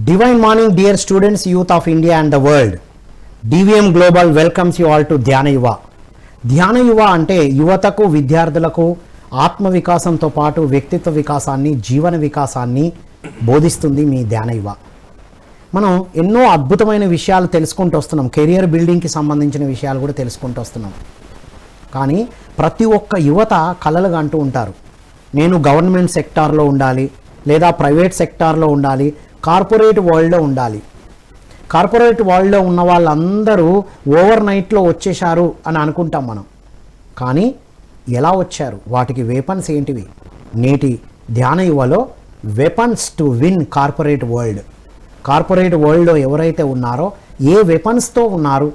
Divine morning, dear students, youth of India and the world. DVM Global welcomes you all to ధ్యాన యువ. ధ్యాన యువ అంటే యువతకు విద్యార్థులకు ఆత్మ వికాసంతో పాటు వ్యక్తిత్వ వికాసాన్ని జీవన వికాసాన్ని బోధిస్తుంది మీ ధ్యాన యువ. మనం ఎన్నో అద్భుతమైన విషయాలు తెలుసుకుంటూ వస్తున్నాం. కెరియర్ బిల్డింగ్కి సంబంధించిన విషయాలు కూడా తెలుసుకుంటూ వస్తున్నాం. కానీ ప్రతి ఒక్క యువత కలలుగా అంటూ ఉంటారు, నేను గవర్నమెంట్ సెక్టార్లో ఉండాలి, లేదా ప్రైవేట్ సెక్టార్లో ఉండాలి, కార్పొరేట్ వరల్డ్లో ఉండాలి. కార్పొరేట్ వరల్డ్లో ఉన్న వాళ్ళందరూ ఓవర్ నైట్లో వచ్చేశారు అని అనుకుంటాం మనం. కానీ ఎలా వచ్చారు, వాటికి వెపన్స్ ఏంటివి? నేటి ధ్యాన యువలో weapons to win corporate world. Corporate వరల్డ్లో ఎవరైతే ఉన్నారో ఏ వెపన్స్తో ఉన్నారు,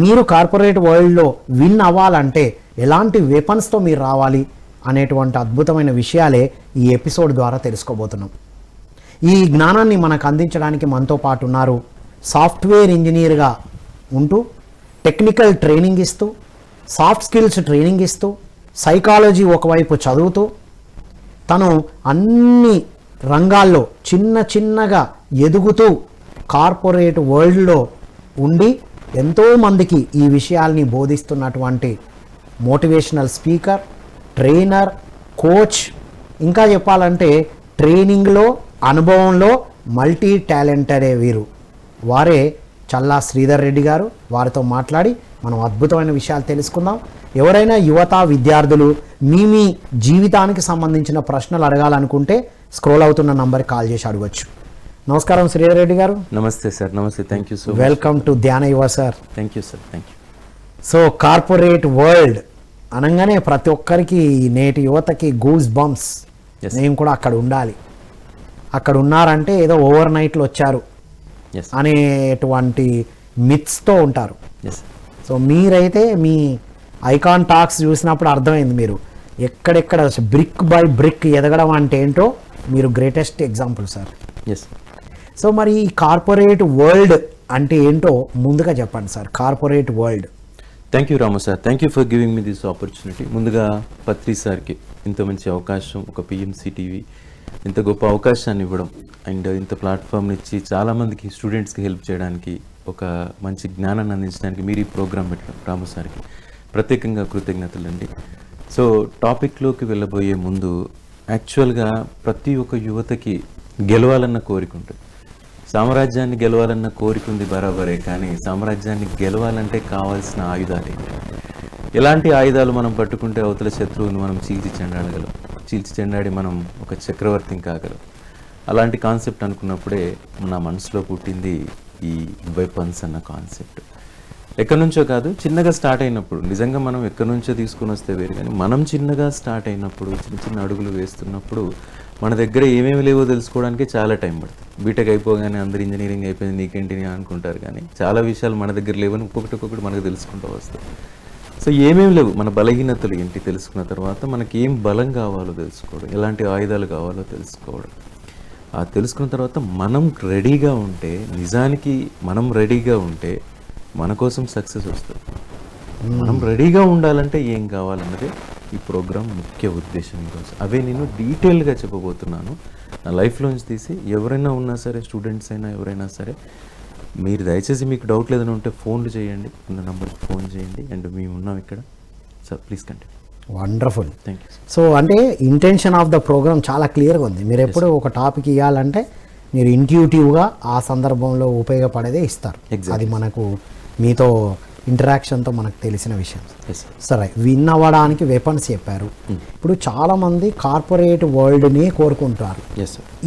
మీరు కార్పొరేట్ వరల్డ్లో విన్ అవ్వాలంటే ఎలాంటి వెపన్స్తో మీరు రావాలి అనేటువంటి అద్భుతమైన విషయాలే ఈ ఎపిసోడ్ ద్వారా తెలుసుకోబోతున్నాం. ఈ జ్ఞానాన్ని మనకు అందించడానికి మనతో పాటు ఉన్నారు సాఫ్ట్వేర్ ఇంజనీర్గా ఉంటూ టెక్నికల్ ట్రైనింగ్ ఇస్తూ, సాఫ్ట్ స్కిల్స్ ట్రైనింగ్ ఇస్తూ, సైకాలజీ ఒకవైపు చదువుతూ, తను అన్ని రంగాల్లో చిన్నగా ఎదుగుతూ కార్పొరేట్ వరల్డ్లో ఉండి ఎంతోమందికి ఈ విషయాల్ని బోధిస్తున్నటువంటి మోటివేషనల్ స్పీకర్, ట్రైనర్, కోచ్, ఇంకా చెప్పాలంటే ట్రైనింగ్లో అనుభవంలో మల్టీ టాలెంటెడే వీరు. వారే చల్లా శ్రీధర్ రెడ్డి గారు. వారితో మాట్లాడి మనం అద్భుతమైన విషయాలు తెలుసుకుందాం. ఎవరైనా యువత విద్యార్థులు మీ జీవితానికి సంబంధించిన ప్రశ్నలు అడగాలనుకుంటే స్క్రోల్ అవుతున్న నంబర్కి కాల్ చేసి అడగవచ్చు. నమస్కారం శ్రీధర్ రెడ్డి గారు. నమస్తే సార్. నమస్తే. Thank you so much. Welcome to ధ్యాన యువ sir. Thank you sir. Thank you. So corporate world అనగానే ప్రతి ఒక్కరికి నేటి యువతకి గూస్ బంప్స్. నేను కూడా అక్కడ ఉండాలి, అక్కడ ఉన్నారంటే ఏదో ఓవర్ నైట్లో వచ్చారు అనేటువంటి మిత్స్తో ఉంటారు. సో మీరైతే మీ ఐకాన్ టాక్స్ చూసినప్పుడు అర్థమైంది మీరు ఎక్కడెక్కడ బ్రిక్ బై బ్రిక్ ఎదగడం అంటే ఏంటో మీరు గ్రేటెస్ట్ ఎగ్జాంపుల్ సార్. సో మరి ఈ కార్పొరేట్ వరల్డ్ అంటే ఏంటో ముందుగా చెప్పండి sir. Corporate world. Thank you Ramu sir. Thank you for giving me this opportunity. ముందుగా పత్రి సార్కి ఇంత మంచి అవకాశం, ఒక పిఎంసి టీవీ ఇంత గొప్ప అవకాశాన్ని ఇవ్వడం అండ్ ఇంత ప్లాట్ఫామ్ని ఇచ్చి చాలామందికి స్టూడెంట్స్కి హెల్ప్ చేయడానికి, ఒక మంచి జ్ఞానాన్ని అందించడానికి మీరు ఈ ప్రోగ్రామ్ పెట్టడం రాము సార్కి ప్రత్యేకంగా కృతజ్ఞతలు అండి. సో టాపిక్లోకి వెళ్ళబోయే ముందు యాక్చువల్గా ప్రతి ఒక్క యువతకి గెలవాలన్న కోరిక ఉంటుంది. సామ్రాజ్యాన్ని గెలవాలన్న కోరిక ఉంది బరాబరే, కానీ సామ్రాజ్యాన్ని గెలవాలంటే కావాల్సిన ఆయుధాలు ఏంటి? ఎలాంటి ఆయుధాలు మనం పట్టుకుంటే అవతల శత్రువుని మనం చీల్చి చెండాడి మనం ఒక చక్రవర్తిని కాగలం. అలాంటి కాన్సెప్ట్ అనుకున్నప్పుడే నా మనసులో పుట్టింది ఈ వెపన్స్ అన్న కాన్సెప్ట్. ఎక్కడి నుంచో కాదు, చిన్నగా స్టార్ట్ అయినప్పుడు, నిజంగా మనం ఎక్కడి నుంచో తీసుకుని వస్తే వేరు, కానీ మనం చిన్నగా స్టార్ట్ అయినప్పుడు, చిన్న అడుగులు వేస్తున్నప్పుడు మన దగ్గర ఏమేమి లేవో తెలుసుకోవడానికి చాలా టైం పడుతుంది. బీటెక్ అయిపోగానే అందరు ఇంజనీరింగ్ అయిపోయింది నీకేంటి అనుకుంటారు, కానీ చాలా విషయాలు మన దగ్గర లేవని ఒక్కొక్కటి మనకు తెలుసుకుంటూ వస్తాయి. సో ఏమేమి లేవు, మన బలహీనతలు ఏంటి తెలుసుకున్న తర్వాత మనకి ఏం బలం కావాలో తెలుసుకోవడం, ఎలాంటి ఆయుధాలు కావాలో తెలుసుకోవడం. ఆ తెలుసుకున్న తర్వాత మనం రెడీగా ఉంటే, నిజానికి మనం రెడీగా ఉంటే మన కోసం సక్సెస్ వస్తుంది. మనం రెడీగా ఉండాలంటే ఏం కావాలన్నదే ఈ ప్రోగ్రామ్ ముఖ్య ఉద్దేశం. కోసం అవే నేను డీటెయిల్గా చెప్పబోతున్నాను, నా లైఫ్లోంచి తీసి. ఎవరైనా ఉన్నా సరే, స్టూడెంట్స్ అయినా ఎవరైనా సరే, మీరు దయచేసి మీకు డౌట్ లేదని ఉంటే ఫోన్లు చేయండి, ఉన్న నెంబర్కి ఫోన్ చేయండి, అండ్ మేము ఉన్నాం ఇక్కడ. Sir please continue. Wonderful. Thank you. So అంటే ఇంటెన్షన్ ఆఫ్ ద ప్రోగ్రామ్ చాలా క్లియర్గా ఉంది. మీరు ఎప్పుడు ఒక టాపిక్ ఇవ్వాలంటే మీరు ఇంట్యూటివ్గా ఆ సందర్భంలో ఉపయోగపడేదే ఇస్తారు. అది మనకు మీతో ఇంటరాక్షన్తో మనకు తెలిసిన విషయం. సరే, విన్ అవ్వడానికి వెపన్స్ చెప్పారు. ఇప్పుడు చాలామంది కార్పొరేట్ వరల్డ్ని కోరుకుంటారు.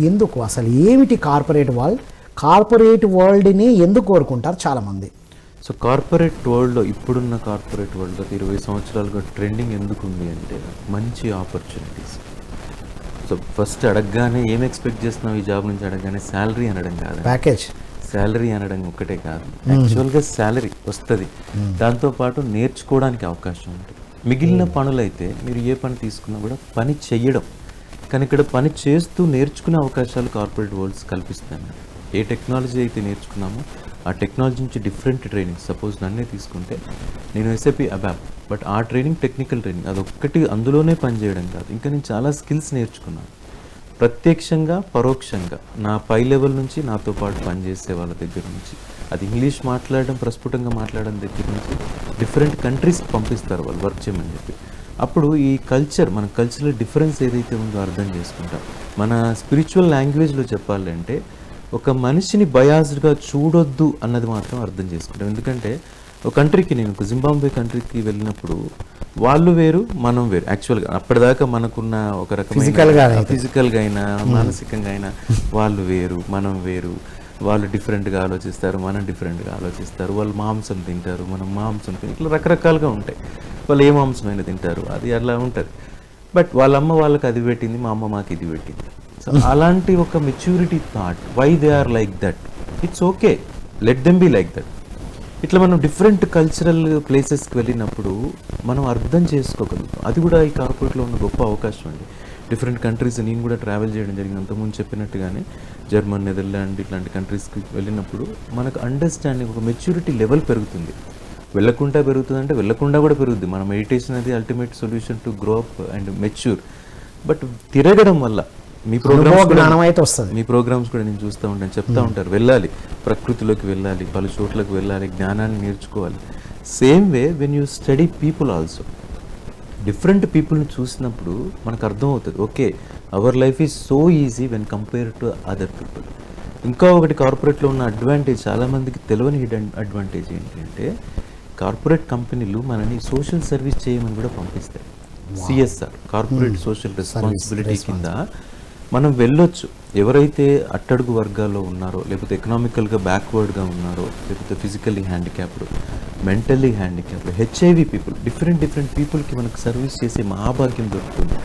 ఎందుకు అసలు ఏమిటి కార్పొరేట్ వరల్డ్? కార్పొరేట్ వరల్డ్ని ఎందుకు కోరుకుంటారు చాలామంది? సో కార్పొరేట్ వరల్డ్లో, ఇప్పుడున్న కార్పొరేట్ వరల్డ్లో 20 సంవత్సరాలుగా ట్రెండింగ్ ఎందుకు ఉంది అంటే మంచి ఆపర్చునిటీస్. సో ఫస్ట్ అడగగానే ఏం ఎక్స్పెక్ట్ చేస్తున్నావు ఈ జాబ్ నుంచి అడగగానే శాలరీ అనడం కాదు, ప్యాకేజ్. శాలరీ అనడం ఒక్కటే కాదు, యాక్చువల్గా శాలరీ వస్తుంది, దాంతోపాటు నేర్చుకోవడానికి అవకాశం ఉంటుంది. మిగిలిన పనులైతే మీరు ఏ పని తీసుకున్నా కూడా పని చెయ్యడం, కానీ ఇక్కడ పని చేస్తూ నేర్చుకునే అవకాశాలు కార్పొరేట్ వరల్డ్స్ కల్పిస్తాయి. ఏ టెక్నాలజీ అయితే నేర్చుకున్నామో ఆ టెక్నాలజీ నుంచి డిఫరెంట్ ట్రైనింగ్, సపోజ్ నన్నే తీసుకుంటే నేను SAP ABAP, బట్ ఆ ట్రైనింగ్ టెక్నికల్ ట్రైనింగ్, అదొక్కటి అందులోనే పనిచేయడం కాదు, ఇంకా నేను చాలా స్కిల్స్ నేర్చుకున్నాను. ప్రత్యక్షంగా పరోక్షంగా నా పై లెవెల్ నుంచి నాతో పాటు పనిచేసే వాళ్ళ దగ్గర నుంచి, అది ఇంగ్లీష్ మాట్లాడడం ప్రస్ఫుటంగా మాట్లాడడం దగ్గర నుంచి డిఫరెంట్ కంట్రీస్కి పంపిస్తారు వాళ్ళు వర్క్ చేయమని చెప్పి. అప్పుడు ఈ కల్చర్, మన కల్చరల్ డిఫరెన్స్ ఏదైతే ఉందో అర్థం చేసుకుంటాం. మన స్పిరిచువల్ లాంగ్వేజ్లో చెప్పాలంటే ఒక మనిషిని బయాస్డ్గా చూడొద్దు అన్నది మాత్రం అర్థం చేసుకుంటాం. ఎందుకంటే ఒక కంట్రీకి, నేను జింబాబ్వే కంట్రీకి వెళ్ళినప్పుడు వాళ్ళు వేరు మనం వేరు. యాక్చువల్గా అప్పటిదాకా మనకున్న ఒక రకమైన ఫిజికల్గా అయినా మానసికంగా అయినా వాళ్ళు వేరు మనం వేరు. వాళ్ళు డిఫరెంట్గా ఆలోచిస్తారు, మనం డిఫరెంట్గా ఆలోచిస్తారు. వాళ్ళు మాంసం తింటారు, మనం మాంసం తింటారు. ఇట్లా రకరకాలుగా ఉంటాయి. వాళ్ళు ఏ మాంసమైనా తింటారు, అది అలా ఉంటుంది. బట్ వాళ్ళ అమ్మ వాళ్ళకి అది పెట్టింది, మా అమ్మ మాకు ఇది పెట్టింది. సో అలాంటి ఒక maturity thought, why they are like that, it's okay, let them be like that. ఇట్లా మనం డిఫరెంట్ కల్చరల్ ప్లేసెస్కి వెళ్ళినప్పుడు మనం అర్థం చేసుకోగలుగుతాం. అది కూడా ఈ కార్పొరేట్లో ఉన్న గొప్ప అవకాశం అండి. డిఫరెంట్ కంట్రీస్ నేను కూడా ట్రావెల్ చేయడం జరిగింది. అంతకుముందు చెప్పినట్టుగానే జర్మన్, నెదర్లాండ్ ఇట్లాంటి కంట్రీస్కి వెళ్ళినప్పుడు మనకు అండర్స్టాండింగ్, ఒక మెచ్యూరిటీ లెవెల్ పెరుగుతుంది. వెళ్ళకుండా పెరుగుతుంది అంటే వెళ్ళకుండా కూడా పెరుగుద్ది. మన మెడిటేషన్ అది ultimate solution to grow up and mature. But తిరగడం వల్ల మీ ప్రోగ్రామ్స్ కూడా నేను చూస్తూ ఉంటాను, చెప్తా ఉంటారు వెళ్ళాలి, ప్రకృతిలోకి వెళ్ళాలి, పలు చోట్లకు వెళ్ళాలి, జ్ఞానాన్ని నేర్చుకోవాలి. Same way when you study people also, different పీపుల్ని చూసినప్పుడు మనకు అర్థం అవుతుంది, okay our life is so easy when compare to other people. ఇంకా ఒకటి కార్పొరేట్లో ఉన్న అడ్వాంటేజ్, చాలామందికి తెలియని హిడెన్ అడ్వాంటేజ్ ఏంటంటే కార్పొరేట్ కంపెనీలు మనని సోషల్ సర్వీస్ చేయమని కూడా పంపిస్తాయి. సిఎస్ఆర్, కార్పొరేట్ సోషల్ రెస్పాన్సిబిలిటీ కింద మనం వెళ్ళొచ్చు. ఎవరైతే అట్టడుగు వర్గాల్లో ఉన్నారో, లేకపోతే ఎకనామికల్గా బ్యాక్వర్డ్గా ఉన్నారో, లేకపోతే physically handicapped, mentally handicapped, HIV people, different పీపుల్కి మనకు సర్వీస్ చేసే మహాభాగ్యం దొరుకుతుంది.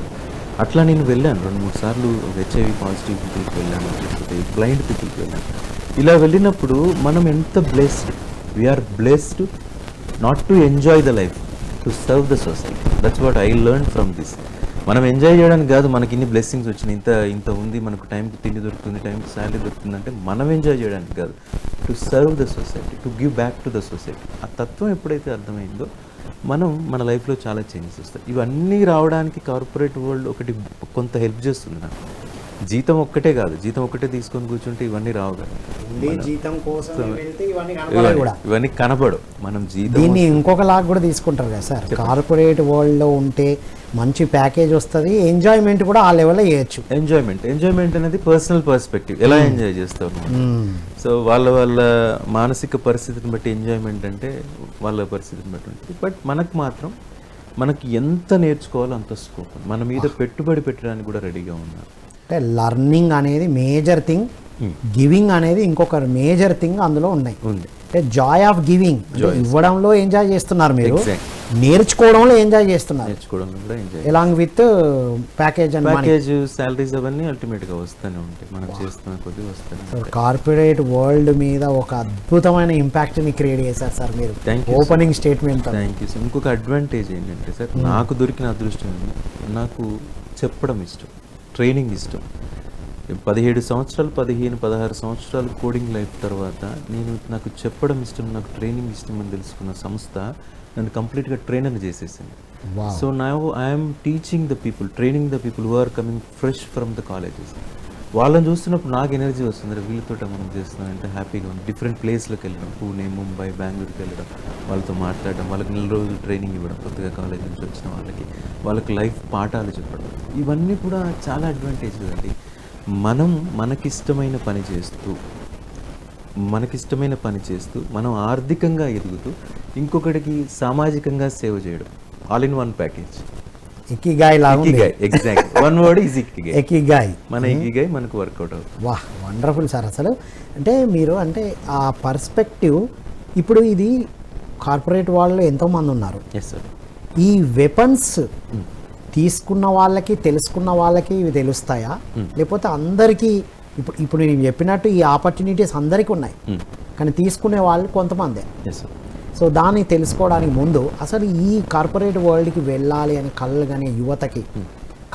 అట్లా నేను వెళ్ళాను 2-3 సార్లు హెచ్ఐవి పాజిటివ్ పీపుల్కి వెళ్ళాను, లేకపోతే బ్లైండ్ పీపుల్కి వెళ్ళాను. ఇలా వెళ్ళినప్పుడు మనం ఎంత blessed, we are blessed not to enjoy the life, to serve the society. That's what I learn from this. మనం ఎంజాయ్ చేయడానికి కాదు, మనకి ఇన్ని బ్లెస్సింగ్స్ వచ్చినాయి, ఇంత ఉంది, మనకు టైంకి తిండి దొరుకుతుంది, టైంకి శాలరీ దొరుకుతుంది అంటే మనం ఎంజాయ్ చేయడానికి కాదు, to serve the society, to give back to the society. ఆ తత్వం ఎప్పుడైతే అర్థమైందో మనం మన లైఫ్లో చాలా చేంజెస్ వస్తాయి. ఇవన్నీ రావడానికి కార్పొరేట్ వరల్డ్ ఒకటి కొంత హెల్ప్ చేస్తుంది నాకు. జీతం ఒక్కటే కాదు, జీతం ఒక్కటే తీసుకొని కూర్చుంటే ఇవన్నీ రావు కదా, ఇవన్నీ కనపడు. మనం దీన్ని ఇంకొకలాగా కూడా తీసుకుంటారు కదా సార్, కార్పొరేట్ వరల్డ్లో ఉంటే మంచి ప్యాకేజ్ వస్తుంది, ఎంజాయ్మెంట్ కూడా ఆ లెవెల్లో చేయొచ్చు. ఎంజాయ్మెంట్ అనేది పర్సనల్ పర్స్పెక్టివ్, ఎలా ఎంజాయ్ చేస్తారు. సో వాళ్ళ మానసిక పరిస్థితిని బట్టి ఎంజాయ్మెంట్ అంటే వాళ్ళ పరిస్థితిని బట్టి ఉంటుంది. బట్ మనకు మాత్రం మనకి ఎంత నేర్చుకోవాలో అంత స్కోప్, మన మీద పెట్టుబడి పెట్టడానికి కూడా రెడీగా ఉన్నారు. అంటే లర్నింగ్ అనేది మేజర్ థింగ్, గివింగ్ అనేది ఇంకొక మేజర్ థింగ్ అందులో ఉన్నాయి. అంటే జాయ్ ఆఫ్ గివింగ్, ఇవ్వడంలో ఎంజాయ్ చేస్తున్నారు మీరు, నేర్చుకోవడంలో ఎంజాయ్ చేస్తున్నారు, ఎలాంగ్ విత్ ప్యాకేజ్ సాలరీస్ అవన్నీ అల్టిమేట్ గా వస్తూనే ఉంటాయి, మనం చేస్తున్న కొద్ది వస్తాయి. కార్పొరేట్ వరల్డ్ మీద ఒక అద్భుతమైన ఇంపాక్ట్ ని క్రియేట్ చేశారు సార్ మీరు opening statement. Thank you sir. ఇంకొక అడ్వాంటేజ్ ఏంటంటే సార్, నాకు దొరికిన అదృష్టం, నాకు చెప్పడం ఇష్టం, ట్రైనింగ్ ఇష్టం. 17 సంవత్సరాలు 15-16 సంవత్సరాలు కోడింగ్ లైఫ్ తర్వాత నాకు చెప్పడం ఇష్టం, నాకు ట్రైనింగ్ ఇష్టం అని తెలుసుకున్న సంస్థ నన్ను కంప్లీట్గా ట్రైనర్ చేసేసింది. So now I'm teaching the people, training the people who are coming fresh from the colleges. వాళ్ళని చూస్తున్నప్పుడు నాకు ఎనర్జీ వస్తుంది, వీళ్ళతో మనం చేస్తున్నాం, ఎంత హ్యాపీగా ఉంది. డిఫరెంట్ ప్లేస్లోకి వెళ్ళడం, పూణే, ముంబై, బెంగళూరుకి వెళ్ళడం, వాళ్ళతో మాట్లాడడం, వాళ్ళకి 4 రోజులు ట్రైనింగ్ ఇవ్వడం, కొత్తగా కాలేజ్ నుంచి వచ్చిన వాళ్ళకి లైఫ్ పాఠాలు చెప్పడం, ఇవన్నీ కూడా చాలా అడ్వాంటేజ్ కదండి. మనం మనకిష్టమైన పని చేస్తూ మనం ఆర్థికంగా ఎదుగుతూ ఇంకొకటికి సామాజికంగా సేవ చేయడం, all in one package. Ikigai exact, one word is ikigai. Ikigai, మన ఇకిగాయ్ మనకు వర్కౌట్ అవుతుంది. వాహ్, వండర్ఫుల్ సార్. అసలు అంటే మీరు అంటే ఆ పర్స్పెక్టివ్, ఇప్పుడు ఇది కార్పొరేట్ వాళ్ళు ఎంతోమంది ఉన్నారు. Yes sir. ఈ వెపన్స్ తీసుకున్న వాళ్ళకి, తెలుసుకున్న వాళ్ళకి ఇవి తెలుస్తాయా, లేకపోతే అందరికీ ఇప్పుడు నేను చెప్పినట్టు ఈ ఆపర్చునిటీస్ అందరికీ ఉన్నాయి, కానీ తీసుకునే వాళ్ళు కొంతమందే. సో దాన్ని తెలుసుకోవడానికి ముందు అసలు ఈ కార్పొరేట్ వరల్డ్కి వెళ్ళాలి అని కలగనే యువతకి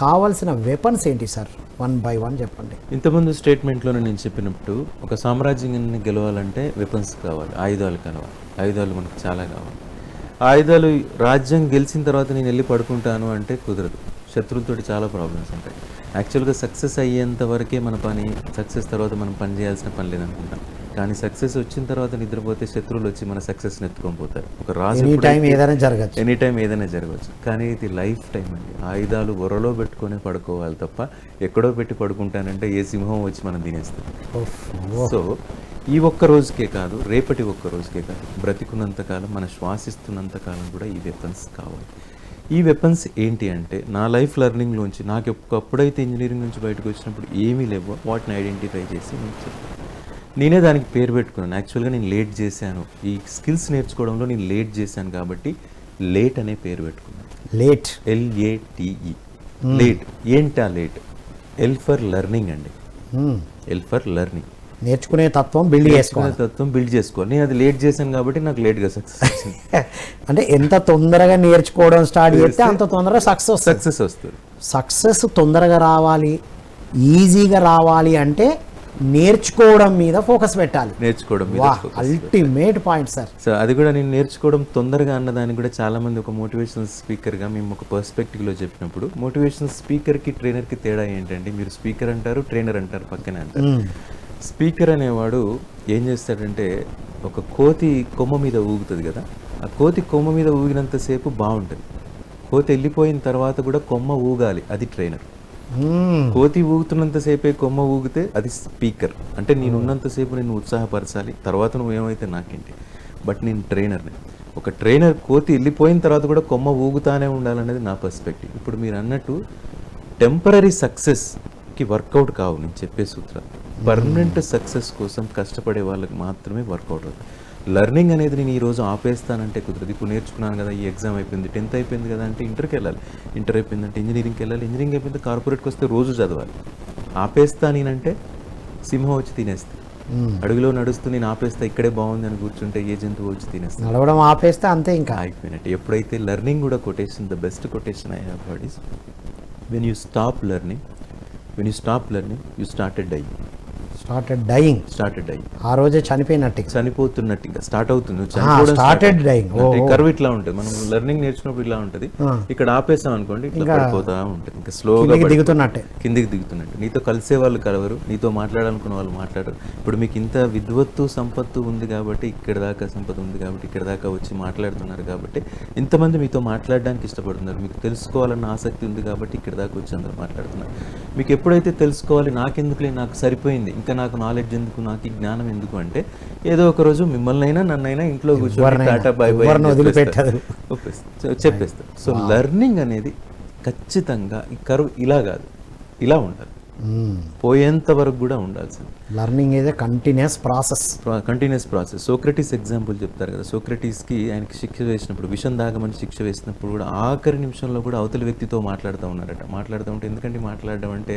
కావాల్సిన వెపన్స్ ఏంటి సార్, 1 by 1 చెప్పండి. ఇంతకుముందు స్టేట్మెంట్లోనే నేను చెప్పినట్టు ఒక సామ్రాజ్యాన్ని గెలవాలంటే వెపన్స్ కావాలి, ఆయుధాలు కావాలి. ఆయుధాలు మనకు చాలా కావాలి. ఆయుధాలు, రాజ్యం గెలిచిన తర్వాత నేను వెళ్ళి పడుకుంటాను అంటే కుదరదు, శత్రువులతో చాలా ప్రాబ్లమ్స్ ఉంటాయి. యాక్చువల్గా సక్సెస్ అయ్యేంత వరకే మన పని, సక్సెస్ తర్వాత మనం పని చేయాల్సిన పని లేదనుకుంటాం. కానీ సక్సెస్ వచ్చిన తర్వాత నిద్రపోతే శత్రువులు వచ్చి మన సక్సెస్ని ఎత్తుకొని పోతారు. ఒక రాజు ఎనీ టైం ఏదైనా జరగచ్చు. ఎనీ టైం ఏదైనా జరగవచ్చు. కానీ ఇది లైఫ్ టైం అండి. ఆయుధాలు ఒరలో పెట్టుకొని పడుకోవాలి తప్ప ఎక్కడో పెట్టి పడుకుంటానంటే ఏ సింహం వచ్చి మనం తినేస్తాం. సో ఈ ఒక్క రోజుకే కాదు, రేపటి ఒక్క రోజుకే కాదు, బ్రతికున్నంతకాలం, మన శ్వాసిస్తున్నంతకాలం కూడా ఈ వెపన్స్ కావాలి. ఈ వెపన్స్ ఏంటి అంటే, నా లైఫ్ లెర్నింగ్లోంచి నాకు ఒకప్పుడైతే ఇంజనీరింగ్ నుంచి బయటకు వచ్చినప్పుడు ఏమీ లేవో వాటిని ఐడెంటిఫై చేసి మీకు చెప్తాను. నేనే దానికి పేరు పెట్టుకున్నాను. యాక్చువల్గా నేను లేట్ చేశాను, ఈ స్కిల్స్ నేర్చుకోవడంలో నేను లేట్ చేశాను కాబట్టి లేట్ అనే పేరు పెట్టుకున్నాను. Late, LATE, late. ఏంటా లేట్? ఎల్ ఫర్ లెర్నింగ్ అండి. ఎల్ ఫర్ లెర్నింగ్, నేర్చుకునే తత్వం బిల్డ్ చేసుకోవాలి. తత్వం బిల్డ్ చేసుకోవాలి. నేను అది లేట్ చేశాను కాబట్టి నాకు లేట్గా సక్సెస్ వచ్చింది. అంటే ఎంత తొందరగా నేర్చుకోవడం స్టార్ట్ చేస్తే అంత తొందరగా సక్సెస్ వస్తుంది. సక్సెస్ తొందరగా రావాలి, ఈజీగా రావాలి అంటే నేర్చుకోవడం మీద ఫోకస్ పెట్టాలి. నేర్చుకోవడం మీద అల్టిమేట్ పాయింట్ సార్. సో అది కూడా నేను నేర్చుకోవడం తొందరగా అన్నదానికి కూడా చాలా మంది ఒక మోటివేషనల్ స్పీకర్గా మేము ఒక పర్స్పెక్టివ్లో చెప్పినప్పుడు, మోటివేషనల్ స్పీకర్కి ట్రైనర్కి తేడా ఏంటంటే, మీరు స్పీకర్ అంటారు, ట్రైనర్ అంటారు, పక్కనే అంటారు. స్పీకర్ అనేవాడు ఏం చేస్తాడంటే, ఒక కోతి కొమ్మ మీద ఊగుతుంది కదా, ఆ కోతి కొమ్మ మీద ఊగినంతసేపు బాగుంటుంది. కోతి వెళ్ళిపోయిన తర్వాత కూడా కొమ్మ ఊగాలి, అది ట్రైనర్. కోతి ఊగుతున్నంతసేపే కొమ్మ ఊగితే అది స్పీకర్. అంటే నేను ఉన్నంతసేపు నేను ఉత్సాహపరచాలి, తర్వాత నువ్వు ఏమైతే నాకేంటి, బట్ నేను ట్రైనర్ని. ఒక ట్రైనర్ కోతి వెళ్ళిపోయిన తర్వాత కూడా కొమ్మ ఊగుతానే ఉండాలనేది నా పర్స్పెక్టివ్. ఇప్పుడు మీరు అన్నట్టు టెంపరీ సక్సెస్కి వర్కౌట్ కావు నేను చెప్పే సూత్రాలు. పర్మనెంట్ సక్సెస్ కోసం కష్టపడే వాళ్ళకి మాత్రమే వర్కౌట్ అవుతుంది. లెర్నింగ్ అనేది నేను ఈరోజు ఆపేస్తానంటే కుదరదు. ఇప్పుడు నేర్చుకున్నాను కదా, ఈ ఎగ్జామ్ అయిపోయింది, 10th అయిపోయింది కదా అంటే ఇంటర్కి వెళ్ళాలి, ఇంటర్ అయిపోయిందంటే ఇంజనీరింగ్కి వెళ్ళాలి, ఇంజనీరింగ్ అయిపోయింది కార్పొరేట్కి వస్తే రోజు చదవాలి. ఆపేస్తా నేనంటే సింహం వచ్చి తినేస్తాను. అడుగులో నడుస్తూ నేను ఆపేస్తా, ఇక్కడే బాగుంది అని కూర్చుంటే ఏ జంతువు వచ్చి తినేస్తాను. నడవడం ఆపేస్తే అంతే, ఇంకా అయిపోయినట్టు. ఎప్పుడైతే లెర్నింగ్ కూడా quotation, the best quotation I have heard is, when you stop learning, you started dying. ఆ రోజే చనిపోయినట్టు, చనిపోతున్నట్టు స్టార్ట్ అవుతుంది. కర్వ్ ఇట్లా ఉంటుంది. మనం లెర్నింగ్ నేర్చుకున్నప్పుడు ఇలా ఉంటుంది. ఇక్కడ ఆపేసాం అనుకోండి, ఇట్లా పడిపోతా ఉంటుంది. ఇంకా స్లోగా కిందికి దిగుతున్నట్టు. నీతో కలిసే వాళ్ళు కలవరు, నీతో మాట్లాడాలనుకున్న వాళ్ళు మాట్లాడరు. ఇప్పుడు మీకు ఇంత విద్వత్తు సంపత్తు ఉంది కాబట్టి, ఇక్కడ దాకా సంపద ఉంది కాబట్టి, ఇక్కడ దాకా వచ్చి మాట్లాడుతున్నారు కాబట్టి, ఇంతమంది మీతో మాట్లాడడానికి ఇష్టపడుతున్నారు. మీకు తెలుసుకోవాలన్న ఆసక్తి ఉంది కాబట్టి ఇక్కడ దాకా వచ్చి అందరూ మాట్లాడుతున్నారు. మీకు ఎప్పుడైతే తెలుసుకోవాలి, నాకెందుకులే, నాకు సరిపోయింది, ఇంకా నాకు నాలెడ్జ్ ఎందుకు, నాకు ఈ జ్ఞానం ఎందుకు అంటే, ఏదో ఒక రోజు మిమ్మల్ని అయినా నన్నైనా ఇంట్లో కూర్చొని టాటా బై బై చెప్పేస్తారు. సో లెర్నింగ్ అనేది ఖచ్చితంగా ఈ కర్వ్ ఇలా కాదు, ఇలా ఉండాలి, పోయేంత వరకు కూడా ఉండాల్సింది. Learning is a continuous process. Socrates example చెప్తారు కదా, సోక్రటీస్కి ఆయనకి శిక్ష వేసినప్పుడు, విషం దాగమని శిక్ష వేసినప్పుడు కూడా ఆఖరి నిమిషంలో కూడా అవతలి వ్యక్తితో మాట్లాడుతూ ఉన్నారట. మాట్లాడుతూ ఉంటే, ఎందుకంటే మాట్లాడడం అంటే,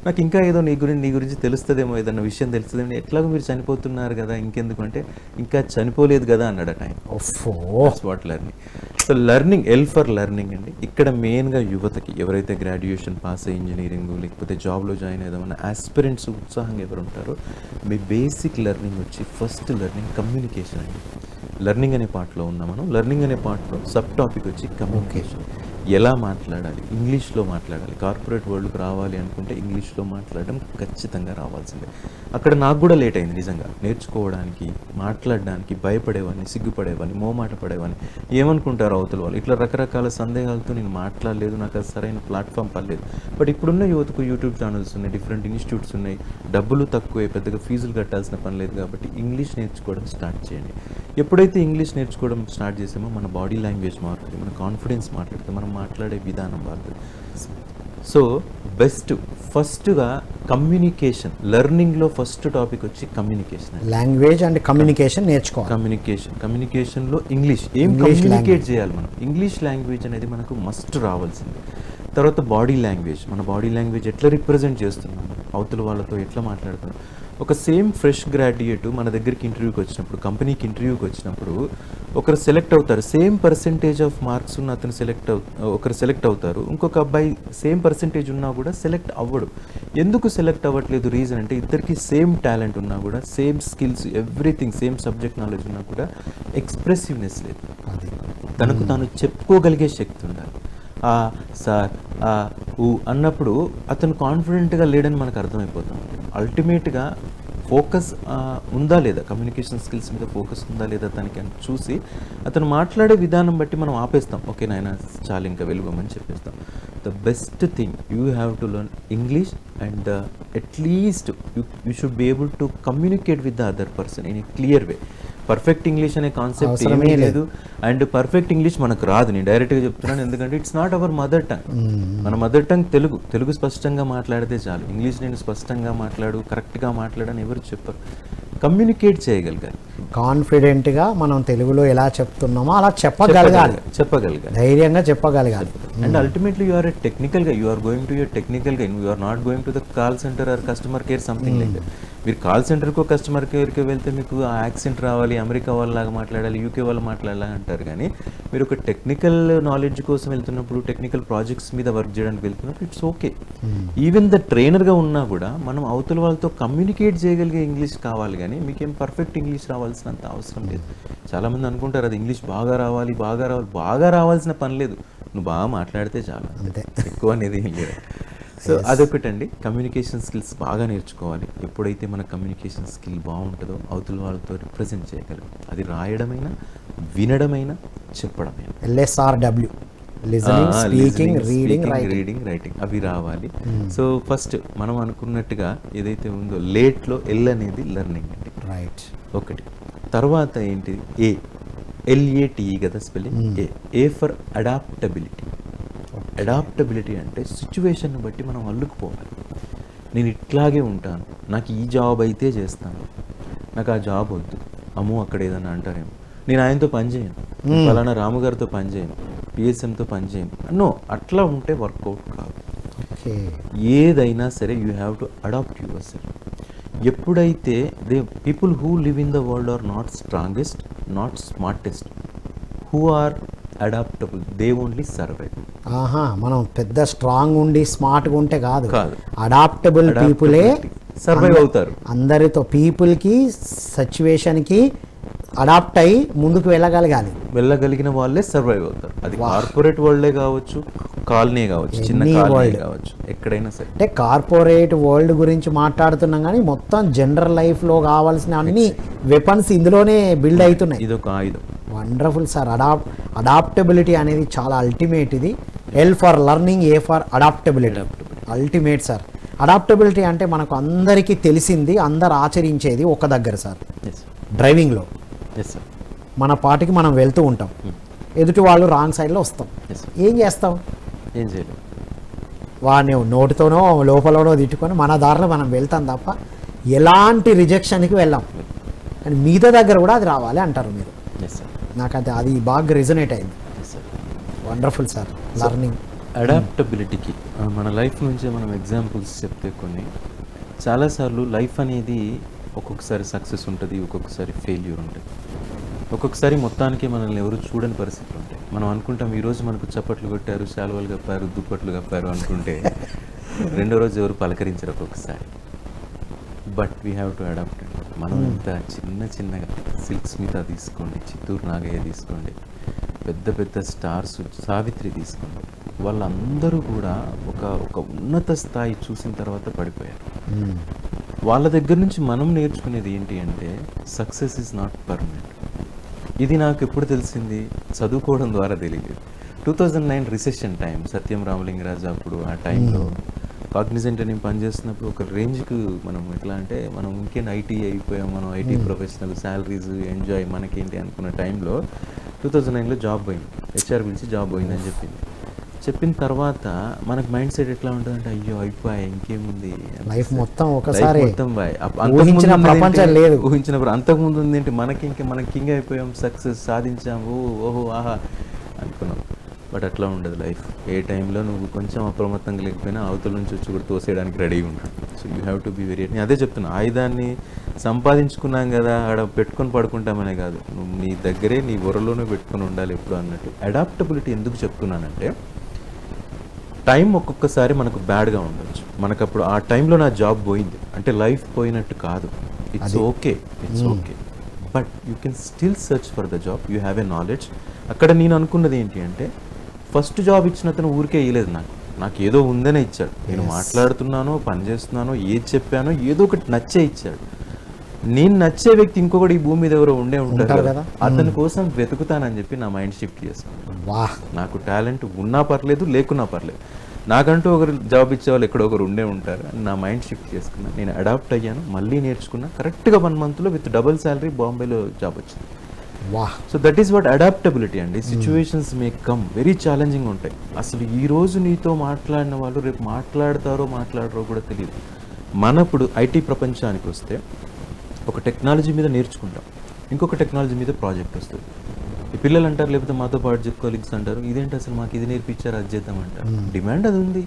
నాకు ఇంకా ఏదో నీ గురించి తెలుస్తుందేమో, ఏదన్నా విషయం తెలుస్తుందేమో, ఎట్లాగో మీరు చనిపోతున్నారు కదా, ఇంకెందుకు అంటే, ఇంకా చనిపోలేదు కదా అన్నాడట ఆయన. What learning. So learning, L for learning అండి. ఇక్కడ మెయిన్గా యువతకి, ఎవరైతే గ్రాడ్యుయేషన్ పాస్ అయ్యి ఇంజనీరింగ్ లేకపోతే జాబ్లో జాయిన్ అయ్యేదామన్న ఆస్పిరెంట్స్ ఉత్సాహంగా ఎవరు ఉంటారో, మీ బేసిక్ లెర్నింగ్ వచ్చి ఫస్ట్ లెర్నింగ్ కమ్యూనికేషన్ అండి. లెర్నింగ్ అనే పార్ట్లో ఉన్నాం మనం. లెర్నింగ్ అనే పార్ట్లో సబ్ టాపిక్ వచ్చి కమ్యూనికేషన్. ఎలా మాట్లాడాలి, ఇంగ్లీష్లో మాట్లాడాలి. కార్పొరేట్ వరల్డ్కి రావాలి అనుకుంటే ఇంగ్లీష్లో మాట్లాడడం ఖచ్చితంగా రావాల్సిందే. అక్కడ నాకు కూడా లేట్ అయింది నిజంగా, నేర్చుకోవడానికి, మాట్లాడడానికి భయపడేవాడిని, సిగ్గుపడేవాడిని, మోమాట పడేవాడిని. ఏమనుకుంటారు అవతల వాళ్ళు, ఇట్లా రకరకాల సందేహాలతో నేను మాట్లాడలేదు, నాకు అది సరైన ప్లాట్ఫామ్ పర్లేదు. బట్ ఇప్పుడున్న యువతకు యూట్యూబ్ ఛానల్స్ ఉన్నాయి, డిఫరెంట్ ఇన్స్టిట్యూట్స్ ఉన్నాయి, డబ్బులు తక్కువే, పెద్దగా ఫీజులు కట్టాల్సిన పని లేదు. కాబట్టి ఇంగ్లీష్ నేర్చుకోవడం స్టార్ట్ చేయండి. ఎప్పుడైతే ఇంగ్లీష్ నేర్చుకోవడం స్టార్ట్ చేసామో మన బాడీ లాంగ్వేజ్ మారుతుంది, మన కాన్ఫిడెన్స్ మాట్లాడుతుంది, మనం మాట్లాడే విధానం మారుతుంది. సో ఫస్ట్గా కమ్యూనికేషన్. లెర్నింగ్లో ఫస్ట్ టాపిక్ వచ్చి కమ్యూనికేషన్. లాంగ్వేజ్ అండ్ కమ్యూనికేషన్ నేర్చుకోవాలి. కమ్యూనికేషన్లో ఇంగ్లీష్ కమ్యూనికేట్ చేయాలి మనం. ఇంగ్లీష్ లాంగ్వేజ్ అనేది మనకు మస్ట్ రావాల్సింది. తర్వాత బాడీ లాంగ్వేజ్, మన బాడీ లాంగ్వేజ్ ఎట్లా రిప్రజెంట్ చేస్తున్నాం, అవతల వాళ్ళతో ఎట్లా మాట్లాడుతున్నాం. ఒక సేమ్ ఫ్రెష్ గ్రాడ్యుయేట్ మన దగ్గరికి ఇంటర్వ్యూకి వచ్చినప్పుడు, కంపెనీకి ఇంటర్వ్యూకి వచ్చినప్పుడు ఒకరు సెలెక్ట్ అవుతారు, సేమ్ పర్సెంటేజ్ ఆఫ్ మార్క్స్ ఉన్న అతను ఒకరు సెలెక్ట్ అవుతారు. ఇంకొక అబ్బాయి సేమ్ పర్సెంటేజ్ ఉన్నా కూడా సెలెక్ట్ అవ్వడు. ఎందుకు సెలెక్ట్ అవ్వట్లేదు? రీజన్ అంటే ఇద్దరికి సేమ్ టాలెంట్ ఉన్నా కూడా, same skills, everything, same subject knowledge ఉన్నా కూడా ఎక్స్ప్రెసివ్నెస్ లేదు. తనకు తాను చెప్పుకోగలిగే శక్తి ఉండాలి. సార్ అన్నప్పుడు అతను కాన్ఫిడెంట్గా లేడని మనకు అర్థమైపోతాం. అల్టిమేట్గా ఫోకస్ ఉందా లేదా, కమ్యూనికేషన్ స్కిల్స్ మీద ఫోకస్ ఉందా లేదా తనకి అని చూసి అతను మాట్లాడే విధానం బట్టి మనం ఆపేస్తాం. ఓకే నాయన చాలు ఇంకా వెళ్ళిపోమని చెప్పేస్తాం. The best thing you have to learn English and at least you should be able to communicate with the other person in a clear way. Perfect English అనే కాన్సెప్ట్ ఏమీ లేదు. అండ్ పర్ఫెక్ట్ ఇంగ్లీష్ మనకు రాదు, నేను డైరెక్ట్గా చెప్తున్నాను. ఎందుకంటే it's not our mother tongue. మన మదర్ టంగ్ తెలుగు స్పష్టంగా మాట్లాడితే చాలు. ఇంగ్లీష్ నేను స్పష్టంగా మాట్లాడు, కరెక్ట్గా మాట్లాడని ఎవరు చెప్పరు. కమ్యూనికేట్ చేయగలగాలి, కాన్ఫిడెంట్గా మనం తెలుగులో ఎలా చెప్తున్నామో అలా చెప్పగలగాలి, ధైర్యంగా చెప్పగలగాలి. అండ్ అల్టిమేట్లీ యూ ఆర్ టెక్నికల్గా, you are going to your టెక్నికల్గా, you are not going to the call centre or customer care something like that. మీరు కాల్ సెంటర్కో కస్టమర్ కేర్కి వెళ్తే మీకు ఆ యాక్సెంట్ రావాలి, అమెరికా వాళ్ళలాగా మాట్లాడాలి, యూకే వాళ్ళు మాట్లాడాలి అంటారు. కానీ మీరు ఒక టెక్నికల్ నాలెడ్జ్ కోసం వెళ్తున్నప్పుడు, టెక్నికల్ ప్రాజెక్ట్స్ మీద వర్క్ చేయడానికి వెళ్తున్నప్పుడు ఇట్స్ ఓకే. ఈవెన్ ద ట్రైనర్గా ఉన్నా కూడా మనం అవతల వాళ్ళతో కమ్యూనికేట్ చేయగలిగే ఇంగ్లీష్ కావాలి, కానీ మీకేం పర్ఫెక్ట్ ఇంగ్లీష్ రావాల్సినంత అవసరం లేదు. చాలామంది అనుకుంటారు అది ఇంగ్లీష్ బాగా రావాల్సిన పని లేదు, నువ్వు బాగా మాట్లాడితే చాలు, అంతే, ఎక్కువ అనేది ఏం లేదు. సో అదొకటండి, కమ్యూనికేషన్ స్కిల్స్ బాగా నేర్చుకోవాలి. ఎప్పుడైతే మన కమ్యూనికేషన్ స్కిల్ బాగుంటుందో అవతల వాళ్ళతో రిప్రజెంట్ చేయగలం. అది రాయడమైనా, వినడమైనా, చెప్పడమైనా. LSRW, listening, speaking, reading, writing అవి రావాలి. సో ఫస్ట్ మనం అనుకున్నట్టుగా ఏదైతే ఉందో లేట్లో ఎల్ అనేది లెర్నింగ్ అండి, రైట్, ఒకటి. తర్వాత ఏంటి, LATE కదా spelling. A for adaptability. Adaptability అంటే సిచ్యువేషన్ని బట్టి మనం అల్లుకుపోవాలి. నేను ఇట్లాగే ఉంటాను, నాకు ఈ జాబ్ అయితే చేస్తాను, నాకు ఆ జాబ్ వద్దు, అమ్మో అక్కడ ఏదన్నా అంటారేమో, నేను ఆయనతో పని చేయను, ఫలానా రాముగారితో పని చేయను, PSMతో పని చేయను, నో, అట్లా ఉంటే వర్కౌట్ కాదు. ఏదైనా సరే you have to adapt yourself. ఎప్పుడైతే people who live in the world are not strongest, not smartest, who are adaptable, they only survive. మనం పెద్ద స్ట్రాంగ్ ఉండి స్మార్ట్గా ఉంటే కాదు, అడాప్టబుల్ పీపులే సర్వైవ్ అవుతారు. అందరితో పీపుల్కి, సిచ్యువేషన్కి అడాప్ట్ అయ్యి ముందుకు వెళ్ళగలిగిన వాళ్ళే సర్వైవ్ అవుతారు. అది కార్పొరేట్ వరల్డే కావచ్చు, కాలనీ కావచ్చు, చిన్న కాలనీ కావచ్చు, ఎక్కడైనా సరే. అంటే కార్పొరేట్ వరల్డ్ గురించి మాట్లాడుతున్నాం కానీ మొత్తం జనరల్ లైఫ్లో కావాల్సిన అన్ని వెపన్స్ ఇందులోనే బిల్డ్ అవుతున్నాయి. ఇదొక ఆయుధం. Wonderful sir. అడాప్టబిలిటీ అనేది చాలా అల్టిమేట్. ఇది L for learning, A for adaptability, ultimate sir. Adaptability అంటే మనకు అందరికీ తెలిసింది, అందరు ఆచరించేది ఒక దగ్గర సార్, డ్రైవింగ్లో. మన పాటికి మనం వెళ్తూ ఉంటాం, ఎదుటి వాళ్ళు రాంగ్ సైడ్లో వస్తాం, ఏం చేస్తాం? ఏం చేయలేం. వాడిని నోటితోనో లోపలనో తిట్టుకొని మన దారిలో మనం వెళ్తాం తప్ప ఎలాంటి రిజెక్షన్కి వెళ్ళాం. కానీ మిగతా దగ్గర కూడా అది రావాలి అంటారు మీరు. నాకు అది బాగా రిజనేట్ అయింది. Wonderful sir. లర్నింగ్, అడాప్టబిలిటీకి మన లైఫ్ నుంచే మనం ఎగ్జాంపుల్స్ చెప్తే కొన్ని, చాలాసార్లు లైఫ్ అనేది ఒక్కొక్కసారి సక్సెస్ ఉంటుంది, ఒక్కొక్కసారి ఫెయిల్యూర్ ఉంటుంది, ఒక్కొక్కసారి మొత్తానికి మనల్ని ఎవరు చూడని పరిస్థితులు ఉంటాయి. మనం అనుకుంటాం ఈరోజు మనకు చప్పట్లు కొట్టారు, శాలువాలు కప్పారు, దుప్పట్లు కప్పారు అనుకుంటే రెండో రోజు ఎవరు పలకరించరు ఒక్కొక్కసారి. But we have to adapt. మనం ఇంత చిన్నగా సిల్క్స్ మీద తీసుకోండి, చిత్తూరు నాగయ్య తీసుకోండి, పెద్ద పెద్ద స్టార్స్, సావిత్రి తీసుకోండి, వాళ్ళందరూ కూడా ఒక ఉన్నత స్థాయి చూసిన తర్వాత పడిపోయారు. వాళ్ళ దగ్గర నుంచి మనం నేర్చుకునేది ఏంటి అంటే సక్సెస్ ఈజ్ నాట్ పర్మనెంట్. ఇది నాకు ఎప్పుడు తెలిసింది, చదువుకోవడం ద్వారా తెలియదు. 2009 రిసెషన్ టైం, సత్యం రామలింగరాజు అప్పుడు ఆ టైంలో కాగ్నిజెంట్ అని పనిచేస్తున్నప్పుడు ఒక రేంజ్కి మనం ఎట్లా అంటే మనం ఇంకేం ఐటీ అయిపోయాం, మనం ఐటీ ప్రొఫెషనల్, శాలరీస్ ఎంజాయ్ మనకేంటి అనుకున్న టైంలో 2009లో జాబ్ పోయింది, HR పిలిచి జాబ్ పోయిందని చెప్పిన తర్వాత మనకు మైండ్ సెట్ ఎట్లా ఉంటుందంటే అయ్యో అయిపోయా, ఇంకేముంది, లైఫ్ మొత్తం ఒకసారి మొత్తం బాయ్, ఊహించిన అంతకుముందు ఉంది ఏంటి, మనం కింగ్ అయిపోయాం, సక్సెస్ సాధించాము, ఓహో ఆహా అనుకున్నాం. బట్ అట్లా ఉండదు లైఫ్. ఏ టైంలో నువ్వు కొంచెం అప్రమత్తంగా లేకపోయినా అవతల నుంచి వచ్చి కూడా తోసేయడానికి రెడీగా ఉంటాడు. So you have to be very, నేను అదే చెప్తున్నా, ఆయుధాన్ని సంపాదించుకున్నాం కదా ఆడ పెట్టుకొని పడుకుంటామనే కాదు, నువ్వు నీ దగ్గరే నీ బుర్రలోనే పెట్టుకొని ఉండాలి ఎప్పుడు అన్నట్టు. అడాప్టబిలిటీ ఎందుకు చెప్తున్నానంటే టైం ఒక్కొక్కసారి మనకు బ్యాడ్గా ఉండొచ్చు, మనకు అప్పుడు ఆ టైంలో నా జాబ్ పోయింది అంటే లైఫ్ పోయినట్టు కాదు, it's okay, but you can still search for the job, you have a knowledge. అక్కడ నేను అనుకున్నది ఏంటి అంటే ఫస్ట్ జాబ్ ఇచ్చిన అతను ఊరికే ఇవ్వలేదు నాకు, నాకు ఏదో ఉందనే ఇచ్చాడు. నేను మాట్లాడుతున్నానో పని చేస్తున్నానో ఏది చెప్పానో ఏదో ఒకటి నచ్చే ఇచ్చాడు. నేను నచ్చే వ్యక్తి ఇంకొకటి ఈ భూమి మీద ఎవరో ఉంటారు కదా, అతని కోసం వెతుకుతానని చెప్పి నా మైండ్ షిఫ్ట్ చేస్తాను. నాకు టాలెంట్ ఉన్నా పర్లేదు లేకున్నా పర్లేదు, నాకంటూ ఒకరు జాబ్ ఇచ్చే వాళ్ళు ఎక్కడో ఒకరు ఉంటారు అని నా మైండ్ షిఫ్ట్ చేసుకున్నాను. నేను అడాప్ట్ అయ్యాను, మళ్ళీ నేర్చుకున్నా. కరెక్ట్గా 1 monthలో విత్ డబుల్ శాలరీ బాంబేలో జాబ్ వచ్చింది. So that is what adaptability అండి. Situations may come, very challenging ఉంటాయి. అసలు ఈ రోజు నీతో మాట్లాడిన వాళ్ళు రేపు మాట్లాడరో కూడా తెలియదు. మనప్పుడు ఐటీ ప్రపంచానికి వస్తే ఒక టెక్నాలజీ మీద నేర్చుకుంటాం, ఇంకొక టెక్నాలజీ మీద ప్రాజెక్ట్ వస్తుంది. ఈ పిల్లలు అంటారు, లేకపోతే మాతో పాటు కొలీగ్స్ అంటారు, ఇదేంటి అసలు మాకు ఇది నేర్పించారు, అది చేద్దాం అంటారు. డిమాండ్ అది ఉంది,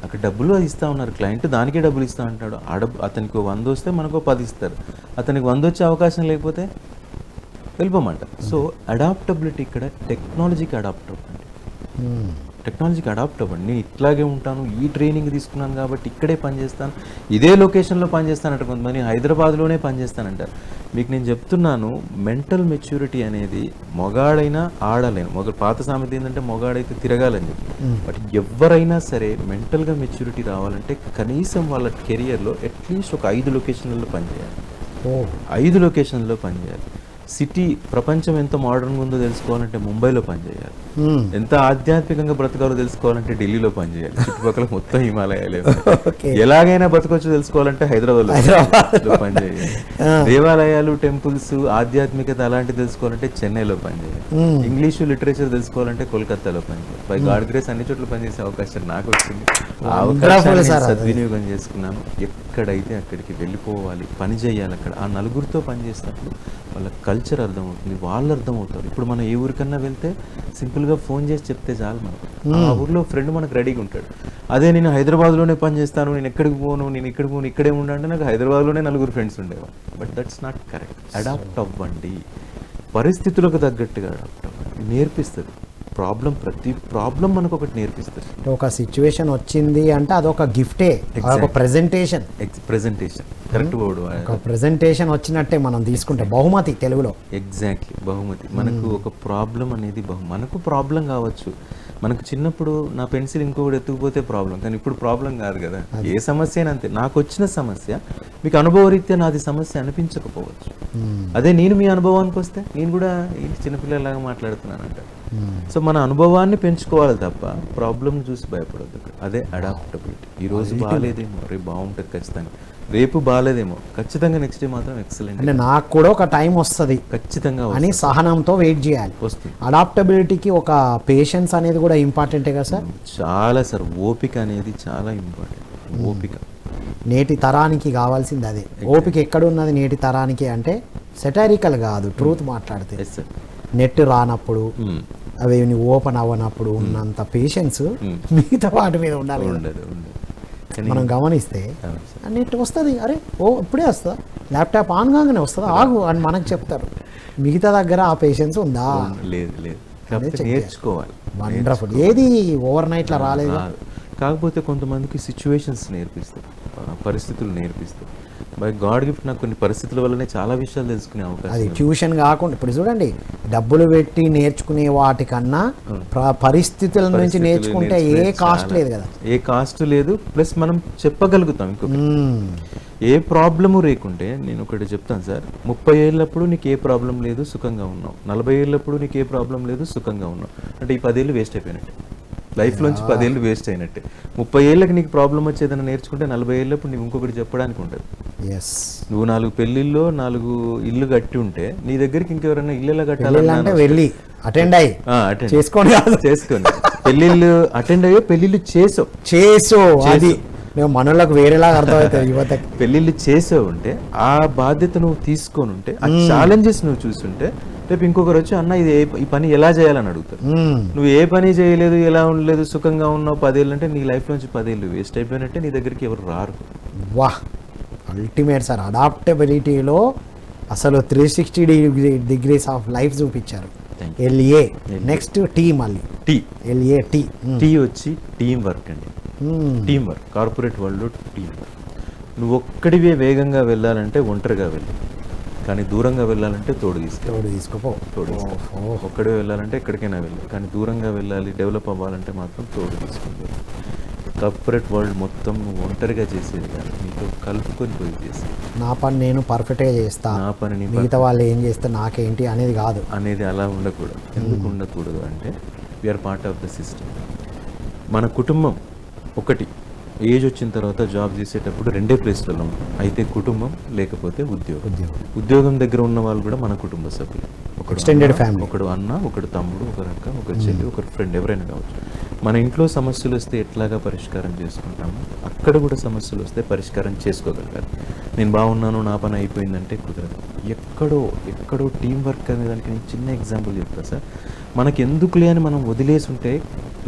అక్కడ డబ్బులు అది ఇస్తూ ఉన్నారు, క్లయింట్ దానికే డబ్బులు ఇస్తూ ఉంటాడు. అతనికి 100 వస్తే మనకు 10 ఇస్తారు. అతనికి 100 వచ్చే అవకాశం లేకపోతే వెళ్ళిపోమంటారు. సో అడాప్టబిలిటీ ఇక్కడ టెక్నాలజీకి అడాప్ట్ అవ్వండి, టెక్నాలజీకి అడాప్ట్ అవ్వండి. నేను ఇట్లాగే ఉంటాను, ఈ ట్రైనింగ్ తీసుకున్నాను కాబట్టి ఇక్కడే పనిచేస్తాను, ఇదే లొకేషన్లో పనిచేస్తానంట. కొంతమంది హైదరాబాద్లోనే పనిచేస్తానంటారు. మీకు నేను చెప్తున్నాను, మెంటల్ మెచ్యూరిటీ అనేది మొగాడైనా ఆడలేను. పాత సామెత ఏంటంటే మొగాడైతే తిరగాలని చెప్పి. బట్ ఎవరైనా సరే మెంటల్గా మెచ్యూరిటీ రావాలంటే కనీసం వాళ్ళ కెరియర్లో అట్లీస్ట్ ఒక 5 లొకేషన్లలో పనిచేయాలి. 5 లొకేషన్లో పనిచేయాలి. సిటీ ప్రపంచం ఎంత మోడర్న్గా ఉందో తెలుసుకోవాలంటే ముంబైలో పనిచేయాలి. ఎంత ఆధ్యాత్మికంగా బ్రతకాలో తెలుసుకోవాలంటే ఢిల్లీలో పనిచేయాలి. చుట్టుపక్కల మొత్తం హిమాలయాలే. ఎలాగైనా బతకొచ్చు తెలుసుకోవాలంటే హైదరాబాద్లో పనిచేయాలి. దేవాలయాలు, టెంపుల్స్, ఆధ్యాత్మికత అలాంటివి తెలుసుకోవాలంటే చెన్నైలో పనిచేయాలి. ఇంగ్లీషు లిటరేచర్ తెలుసుకోవాలంటే కోల్కతాలో పనిచేయాలి. బై గాడ్ గ్రేస్ అన్ని చోట్ల పనిచేసే అవకాశం నాకు వచ్చింది. ఆ అవకాశాన్ని సద్వినియోగం చేసుకున్నాను. ఎక్కడైతే అక్కడికి వెళ్ళిపోవాలి, పని చేయాలి. అక్కడ ఆ నలుగురితో పనిచేసినప్పుడు వాళ్ళ కల్చర్ అర్థమవుతుంది, వాళ్ళు అర్థమవుతారు. ఇప్పుడు మనం ఏ ఊరికన్నా వెళ్తే సింపుల్గా ఫోన్ చేసి చెప్తే చాలు, మనం ఆ ఊర్లో ఫ్రెండ్ మనకు రెడీగా ఉంటాడు. అదే నేను హైదరాబాద్లోనే పనిచేస్తాను, నేను ఎక్కడికి పోను, నేను ఇక్కడికి పోను, ఇక్కడే ఉండంటే నాకు హైదరాబాద్లోనే 4 ఫ్రెండ్స్ ఉండేవాళ్ళు. But that's not correct. Adapt అవ్వండి, పరిస్థితులకు తగ్గట్టుగా అడాప్ట్ అవ్వండి. నేర్పిస్తుంది ప్రతి ప్రాబ్లం మనకు ఒకటి నేర్పిస్తుంది. ఒక సిచ్యువేషన్ వచ్చింది అంటే అదొక గిఫ్టే, ఒక ప్రెజెంటేషన్. Correct word. ఒక ప్రెజెంటేషన్ వచ్చినట్టే మనం తీసుకుంటే బహుమతి తెలుగులో. ఎగ్జాక్ట్లీ, బహుమతి. మనకు ఒక ప్రాబ్లం అనేది మనకు ప్రాబ్లం కావచ్చు. మనకు చిన్నప్పుడు నా పెన్సిల్ ఇంకొకటి ఎత్తుకుపోతే ప్రాబ్లం, కానీ ఇప్పుడు ప్రాబ్లం కాదు కదా. ఏ సమస్య అయినా అంతే. నాకు వచ్చిన సమస్య మీకు అనుభవరీత్యా నాది సమస్య అనిపించకపోవచ్చు. అదే నేను మీ అనుభవానికి వస్తే నేను కూడా చిన్నపిల్లలాగా మాట్లాడుతున్నాను అంటారు. సో మన అనుభవాన్ని పెంచుకోవాలి తప్ప ప్రాబ్లం చూసి భయపడద్దు. అదే అడాప్టబిలిటీ. ఈ రోజు బాగాలేదేమో, రేపు బాగుంటుంది ఖచ్చితంగా. రేపు బాగాలేదేమో, ఖచ్చితంగా నెక్స్ట్ డే మాత్రం ఎక్సలెంట్. అంటే నాకు కూడా ఒక టైం వస్తుంది ఖచ్చితంగా అని సహనంతో వెయిట్ చేయాలి. వస్తుంది. అడాప్టబిలిటీకి ఒక పేషెన్స్ అనేది కూడా ఇంపార్టెంటే కదా సార్? చాలా సార్. ఓపిక అనేది చాలా ఇంపార్టెంట్. ఓపిక నేటి తరానికి కావాల్సింది అదే. ఓపిక ఎక్కడున్నది నేటి తరానికి అంటే సెటారికల్ కాదు, ట్రూత్ మాట్లాడితే. నెట్ రానప్పుడు అవి ఓపెన్ అవ్వనప్పుడు ఉన్నంత పేషెన్స్ మిగతా వాటి మీద ఉండాలి. మనం గమనిస్తే నెట్ వస్తుంది, అరే ఇప్పుడే వస్తుందా, ల్యాప్టాప్ ఆన్ కాగానే వస్తుందా, ఆగు అని మనకు చెప్తారు. మిగతా దగ్గర ఆ పేషెన్స్ ఉందా? లేదు. నేర్చుకోవాలి. వండర్ఫుల్. ఏది ఓవర్ నైట్లో రాలేదు. కాకపోతే కొంతమందికి సిచ్యువేషన్స్ నేర్పిస్తాయి, పరిస్థితులు నేర్పిస్తాయి. బై గాడ్ గిఫ్ట్ నాకు కొన్ని పరిస్థితుల వల్లనే చాలా విషయాలు తెలుసుకునే అవకాశం. అది ట్యూషన్ కాకుండా ఇప్పుడు చూడండి, డబ్బులు పెట్టి నేర్చుకునే వాటికన్నా పరిస్థితుల నుంచి నేర్చుకుంటే ఏ కాస్ట్ లేదు కదా. ఏ కాస్ట్ లేదు. ప్లస్ మనం చెప్పగలుగుతాం. ఇంకొకటి, ఏ ప్రాబ్లము లేకుంటే నేను ఒకటి చెప్తాను సార్. 30 ఏళ్ళప్పుడు నీకు ఏ ప్రాబ్లం లేదు, సుఖంగా ఉన్నావు. 40 ఏళ్ళప్పుడు నీకు ఏ ప్రాబ్లం లేదు, సుఖంగా ఉన్నావు. అంటే ఈ 10 ఏళ్ళు వేస్ట్ అయిపోయినట్టే. లైఫ్లోంచి 10 ఏళ్ళు వేస్ట్ అయినట్టే. 30 ఏళ్ళకి నీకు ప్రాబ్లం వచ్చేదని నేర్చుకుంటే 40 ఏళ్ళప్పుడు నీకు ఇంకొకటి చెప్పడానికి ఉంటుంది. నువ్వు 4 పెళ్ళిళ్ళు 4 ఇల్లు కట్టి ఉంటే నీ దగ్గరికి ఇంకెవరైనా ఇల్లు ఎలా కట్టాలంటే వెళ్ళి అటెండ్ చేసుకొని పెళ్ళిళ్ళు అటెండ్ అయ్యో పెళ్ళిళ్ళు చేసో అది మనలకు వేరేలాగా అర్థమవుతుంది యువతకి. పెళ్ళిళ్ళు చేసావు ఉంటే ఆ బాధ్యత నువ్వు తీసుకొని ఉంటే, ఆ ఛాలెంజెస్ నువ్వు చూస్తుంటే రేపు ఇంకొకరు వచ్చి అన్న ఇది ఈ పని ఎలా చేయాలని అడుగుతారు. నువ్వు ఏ పని చేయలేదు, ఎలా ఉండలేదు, సుఖంగా ఉన్నావు 10 ఏళ్ళు అంటే నీ లైఫ్ నుంచి 10 ఏళ్ళు వేస్ట్ అయిపోయినట్టే. నీ దగ్గరికి ఎవరు రారు. వాహ్, అల్టిమేట్ సార్. అడాప్టబిలిటీలో అసలు 360 డిగ్రీస్ ఆఫ్ లైఫ్ చూపించారు. LA నెక్స్ట్ టీ, మళ్ళీ LA టీ వచ్చి టీం వర్క్ అండి. టీం వర్క్, కార్పొరేట్ వరల్డ్లో టీం వర్క్. నువ్వు ఒక్కడివే వేగంగా వెళ్ళాలంటే ఒంటరిగా వెళ్ళి, కానీ దూరంగా వెళ్ళాలంటే తోడు తీసుకోపో. ఒక్కడే వెళ్ళాలంటే ఎక్కడికైనా వెళ్ళి, కానీ దూరంగా వెళ్ళాలి, డెవలప్ అవ్వాలంటే మాత్రం తోడు తీసుకుంటారు. కార్పొరేట్ వరల్డ్ మొత్తం నువ్వు ఒంటరిగా చేసేది కాదు, నీతో కలుపుకొని పోయి చేసేది. నా పని నేను పర్ఫెక్ట్గా చేస్తా, నా పని మిగతా వాళ్ళు ఏం చేస్తే నాకేంటి అనేది కాదు అనేది అలా ఉండకూడదు. ఎందుకు ఉండకూడదు అంటే we are part of the system. మన కుటుంబం ఒకటి, ఏజ్ వచ్చిన తర్వాత జాబ్ చేసేటప్పుడు రెండే ప్లేస్లలో ఉంటాం, అయితే కుటుంబం లేకపోతే ఉద్యోగం. ఉద్యోగం దగ్గర ఉన్న వాళ్ళు కూడా మన కుటుంబ సభ్యులు, ఎక్స్టెండెడ్ ఫ్యామిలీ, ఒకడు అన్న, ఒకడు తమ్ముడు, ఒకరు అక్క, ఒకరు చెల్లి, ఒకరు ఫ్రెండ్, ఎవరైనా కావచ్చు. మన ఇంట్లో సమస్యలు వస్తే ఎట్లాగా పరిష్కారం చేసుకుంటాము, అక్కడ కూడా సమస్యలు వస్తే పరిష్కారం చేసుకోగలగాలి. నేను బాగున్నాను, నా పని అయిపోయిందంటే కుదరదు. ఎక్కడో టీం వర్క్ అనే దానికి నేను చిన్న ఎగ్జాంపుల్ చెప్తాను సార్. మనకి ఎందుకులే అని మనం వదిలేసి ఉంటే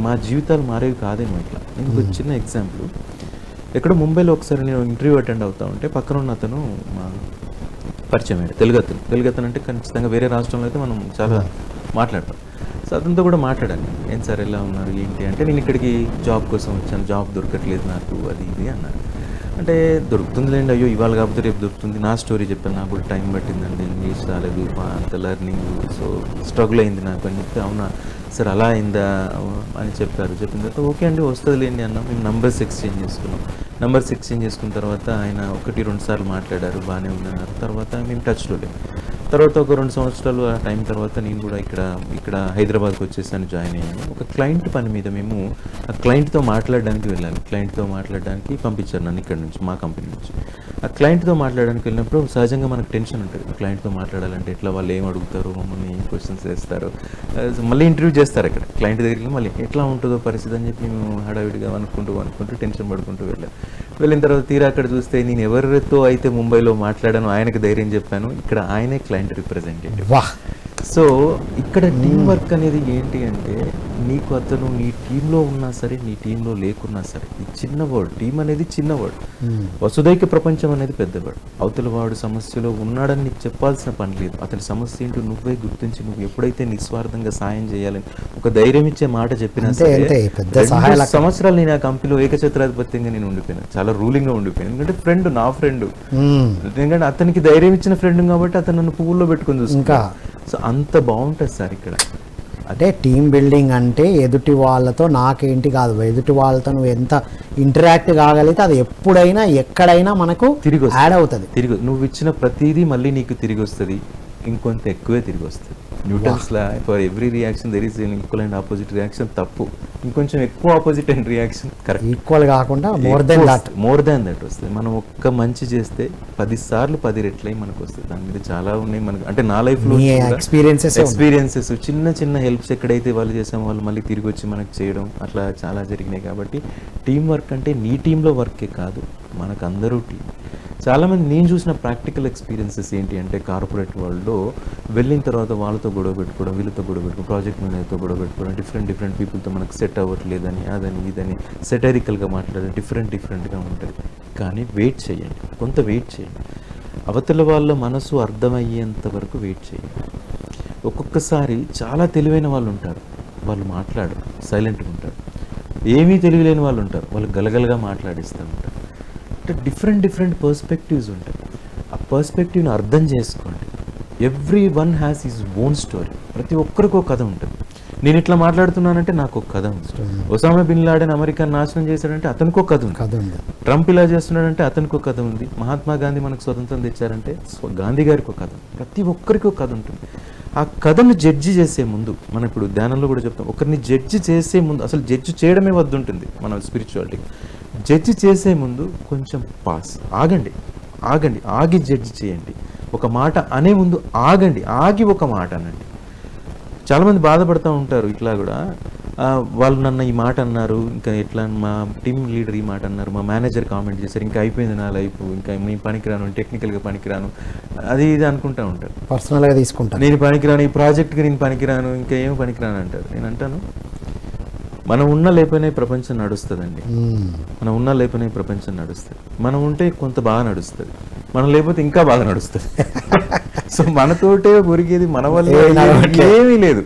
మా జీవితాలు మారేవి కాదేమో. ఇట్లా నేను ఒక చిన్న ఎగ్జాంపుల్, ఎక్కడో ముంబైలో ఒకసారి నేను ఇంటర్వ్యూ అటెండ్ అవుతా ఉంటే పక్కన ఉన్న అతను మా పరిచయం అయ్యాడు. తెలుగతను అంటే ఖచ్చితంగా వేరే రాష్ట్రంలో అయితే మనం చాలా మాట్లాడతాం. సో అతనితో కూడా మాట్లాడాను, ఏం సార్ ఎలా ఉన్నారు ఏంటి అంటే, నేను ఇక్కడికి జాబ్ కోసం వచ్చాను, జాబ్ దొరకట్లేదు నాకు, అది ఇది అన్నారు. అంటే దొరుకుతుందిలేండి, అయ్యో ఇవాళ కాకపోతే రేపు దొరుకుతుంది. నా స్టోరీ చెప్పాను, నాకు కూడా టైం పట్టిందండి, ఇంగ్లీష్ రాలేదు, అంత లెర్నింగ్, సో స్ట్రగుల్ అయింది నాకు అని చెప్తే, అవునా సార్ అలా అయిందా అని చెప్పారు. చెప్పిన తర్వాత ఓకే అండి వస్తుందిలేండి అన్నాం. మేము నంబర్స్ ఎక్స్చేంజ్ చేసుకున్న తర్వాత ఆయన 1-2 సార్లు మాట్లాడారు, బాగానే ఉందన్నారు. తర్వాత మేము టచ్లో లేము. తర్వాత ఒక 2 సంవత్సరాలు ఆ టైం తర్వాత నేను కూడా ఇక్కడ హైదరాబాద్కి వచ్చేసాను, జాయిన్ అయ్యాను. ఒక క్లయింట్ పని మీద మేము ఆ క్లయింట్తో మాట్లాడడానికి వెళ్ళాను. క్లయింట్తో మాట్లాడడానికి పంపించారు నన్ను ఇక్కడ నుంచి, మా కంపెనీ నుంచి. ఆ క్లయింట్తో మాట్లాడడానికి వెళ్ళినప్పుడు సహజంగా మనకు టెన్షన్ ఉంటుంది. క్లయింట్తో మాట్లాడాలంటే ఎట్లా, వాళ్ళు ఏం అడుగుతారు, మమ్మల్ని ఏం క్వశ్చన్స్ వేస్తారు, మళ్ళీ ఇంటర్వ్యూ చేస్తారు అక్కడ క్లయింట్ దగ్గరికి. మళ్ళీ ఎట్లా ఉంటుందో పరిస్థితి అని చెప్పి మేము హడావిడిగా అనుకుంటూ టెన్షన్ పడుకుంటూ వెళ్ళిన తర్వాత తీరా అక్కడ చూస్తే నేను ఎవరితో అయితే ముంబైలో మాట్లాడానో ఆయనకు ధైర్యం చెప్పాను, ఇక్కడ ఆయనే క్లయింట్ రిప్రజెంటేటివ్. సో ఇక్కడ టీం వర్క్ అనేది ఏంటి అంటే, నీకు అతను నీ టీంలో ఉన్నా సరే, నీ టీంలో లేకున్నా సరే, ఈ చిన్న వర్డ్, టీం అనేది చిన్న వర్డ్, వసుదైక ప్రపంచం అనేది పెద్ద వర్డ్. అవతల వాడు సమస్యలో ఉన్నాడని నీకు చెప్పాల్సిన పని లేదు. అతని సమస్య ఏంటో నువ్వే గుర్తించి, నువ్వు ఎప్పుడైతే నిస్వార్థంగా సాయం చేయాలని ఒక ధైర్యం ఇచ్చే మాట చెప్పినా సరే, 2 సంవత్సరాలు నేను ఆ కంపెనీలో ఏకఛత్రాధిపత్యంగా నేను ఉండిపోయాను, చాలా రూలింగ్గా ఉండిపోయాను. ఎందుకంటే నా ఫ్రెండ్, ఎందుకంటే అతనికి ధైర్యం ఇచ్చిన ఫ్రెండ్ కాబట్టి అతను నన్ను పువ్వుల్లో పెట్టుకుని చూసుకుంటా. సో అంత బాగుంటుంది సార్ ఇక్కడ. అంటే టీమ్ బిల్డింగ్ అంటే ఎదుటి వాళ్ళతో నాకేంటి కాదు, ఎదుటి వాళ్ళతో నువ్వు ఎంత ఇంటరాక్ట్ కాగలిగితే అది ఎప్పుడైనా ఎక్కడైనా మనకు తిరిగి యాడ్ అవుతుంది. నువ్వు ఇచ్చిన ప్రతిదీ మళ్ళీ నీకు తిరిగి వస్తుంది, ఇంకొంత ఎక్కువే తిరిగి వస్తుంది. Newton's law for every reaction there is an equal and opposite reaction. తప్పు, ఇంకొంచెం ఎక్కువ opposite and reaction correct. Equal కాకుండా మోర్ దెన్ దట్ వస్తుంది. మనం ఒక్క మంచి చేస్తే 10 సార్లు 10 రెట్లయి మనకు వస్తుంది. దాని మీద చాలా ఉన్నాయి మనకు, అంటే నా లైఫ్లో ఎక్స్పీరియన్సెస్, చిన్న హెల్ప్స్ ఎక్కడైతే వాళ్ళు చేసామో వాళ్ళు మళ్ళీ తిరిగి వచ్చి మనకు చేయడం, అట్లా చాలా జరిగినాయి. కాబట్టి టీం వర్క్ అంటే నీ టీంలో వర్కే కాదు, మనకు అందరూ టీం. చాలామంది నేను చూసిన ప్రాక్టికల్ ఎక్స్పీరియన్సెస్ ఏంటి అంటే, కార్పొరేట్ వరల్డ్లో వెళ్ళిన తర్వాత వాళ్ళతో గొడవ పెట్టుకోవడం, వీళ్ళతో గొడవ పెట్టుకోవడం, ప్రాజెక్ట్ మేనేజర్తో గొడవ పెట్టుకోవడం, డిఫరెంట్ పీపుల్తో మనకు సెట్ అవ్వట్లేదని, అదని ఇదని సెటరికల్గా మాట్లాడడం, డిఫరెంట్గా ఉంటుంది. కానీ వెయిట్ చేయండి, కొంత వెయిట్ చేయండి, అవతల వాళ్ళ మనసు అర్థమయ్యేంత వరకు వెయిట్ చేయండి. ఒక్కొక్కసారి చాలా తెలివైన వాళ్ళు ఉంటారు, వాళ్ళు మాట్లాడరు, సైలెంట్గా ఉంటారు. ఏమీ తెలియలేని వాళ్ళు ఉంటారు, వాళ్ళు గలగలగా మాట్లాడిస్తూ ఉంటారు. అంటే డిఫరెంట్ పర్స్పెక్టివ్స్ ఉంటాయి. ఆ పర్స్పెక్టివ్ని అర్థం చేసుకోండి. Every one has his own story. ప్రతి ఒక్కరికి ఒక కథ ఉంటుంది. నేను ఇట్లా మాట్లాడుతున్నానంటే నాకు ఒక కథ ఉంది. ఒసామా బిన్ లాడెన్ అమెరికాను నాశనం చేశాడంటే అతనికి ఒక కథ ఉంది. ట్రంప్ ఇలా చేస్తున్నాడంటే అతనికి ఒక కథ ఉంది. మహాత్మా గాంధీ మనకు స్వతంత్రం తెచ్చారంటే గాంధీ గారికి ఒక కథ. ప్రతి ఒక్కరికి ఒక కథ ఉంటుంది. ఆ కథను జడ్జి చేసే ముందు, మనం ఇప్పుడు ధ్యానంలో కూడా చెప్తాం, ఒకరిని జడ్జి చేసే ముందు, అసలు జడ్జి చేయడమే వద్దుంటుంది మన స్పిరిచువాలిటీ. జడ్జి చేసే ముందు కొంచెం ఆగండి, ఆగి జడ్జి చేయండి. ఒక మాట అనే ముందు ఆగి ఒక మాట అనండి. చాలామంది బాధపడుతూ ఉంటారు ఇట్లా కూడా, వాళ్ళు నన్ను ఈ మాట అన్నారు, ఇంకా ఎట్లా మా టీమ్ లీడర్ ఈ మాట అన్నారు, మా మేనేజర్ కామెంట్ చేశారు, ఇంకా అయిపోయింది నా లైఫ్, ఇంకా నేను పనికిరాను, టెక్నికల్గా పనికిరాను, అది ఇది అనుకుంటూ ఉంటారు. పర్సనల్గా తీసుకుంటాను, నేను పనికిరాను, ఈ ప్రాజెక్ట్కి నేను పనికిరాను, ఇంకా ఏమి పనికిరాను అంటారు. నేను అంటాను, మనం ఉన్నా లేకపోయినా ప్రపంచం నడుస్తుందండి. మనం ఉన్నా లేకపోయినా ప్రపంచం నడుస్తుంది. మనం ఉంటే కొంత బాగా నడుస్తుంది, మనం లేకపోతే ఇంకా బాగా నడుస్తుంది. సో మనతోటే ఒరిగేది మన వల్ల ఏమీ లేదు.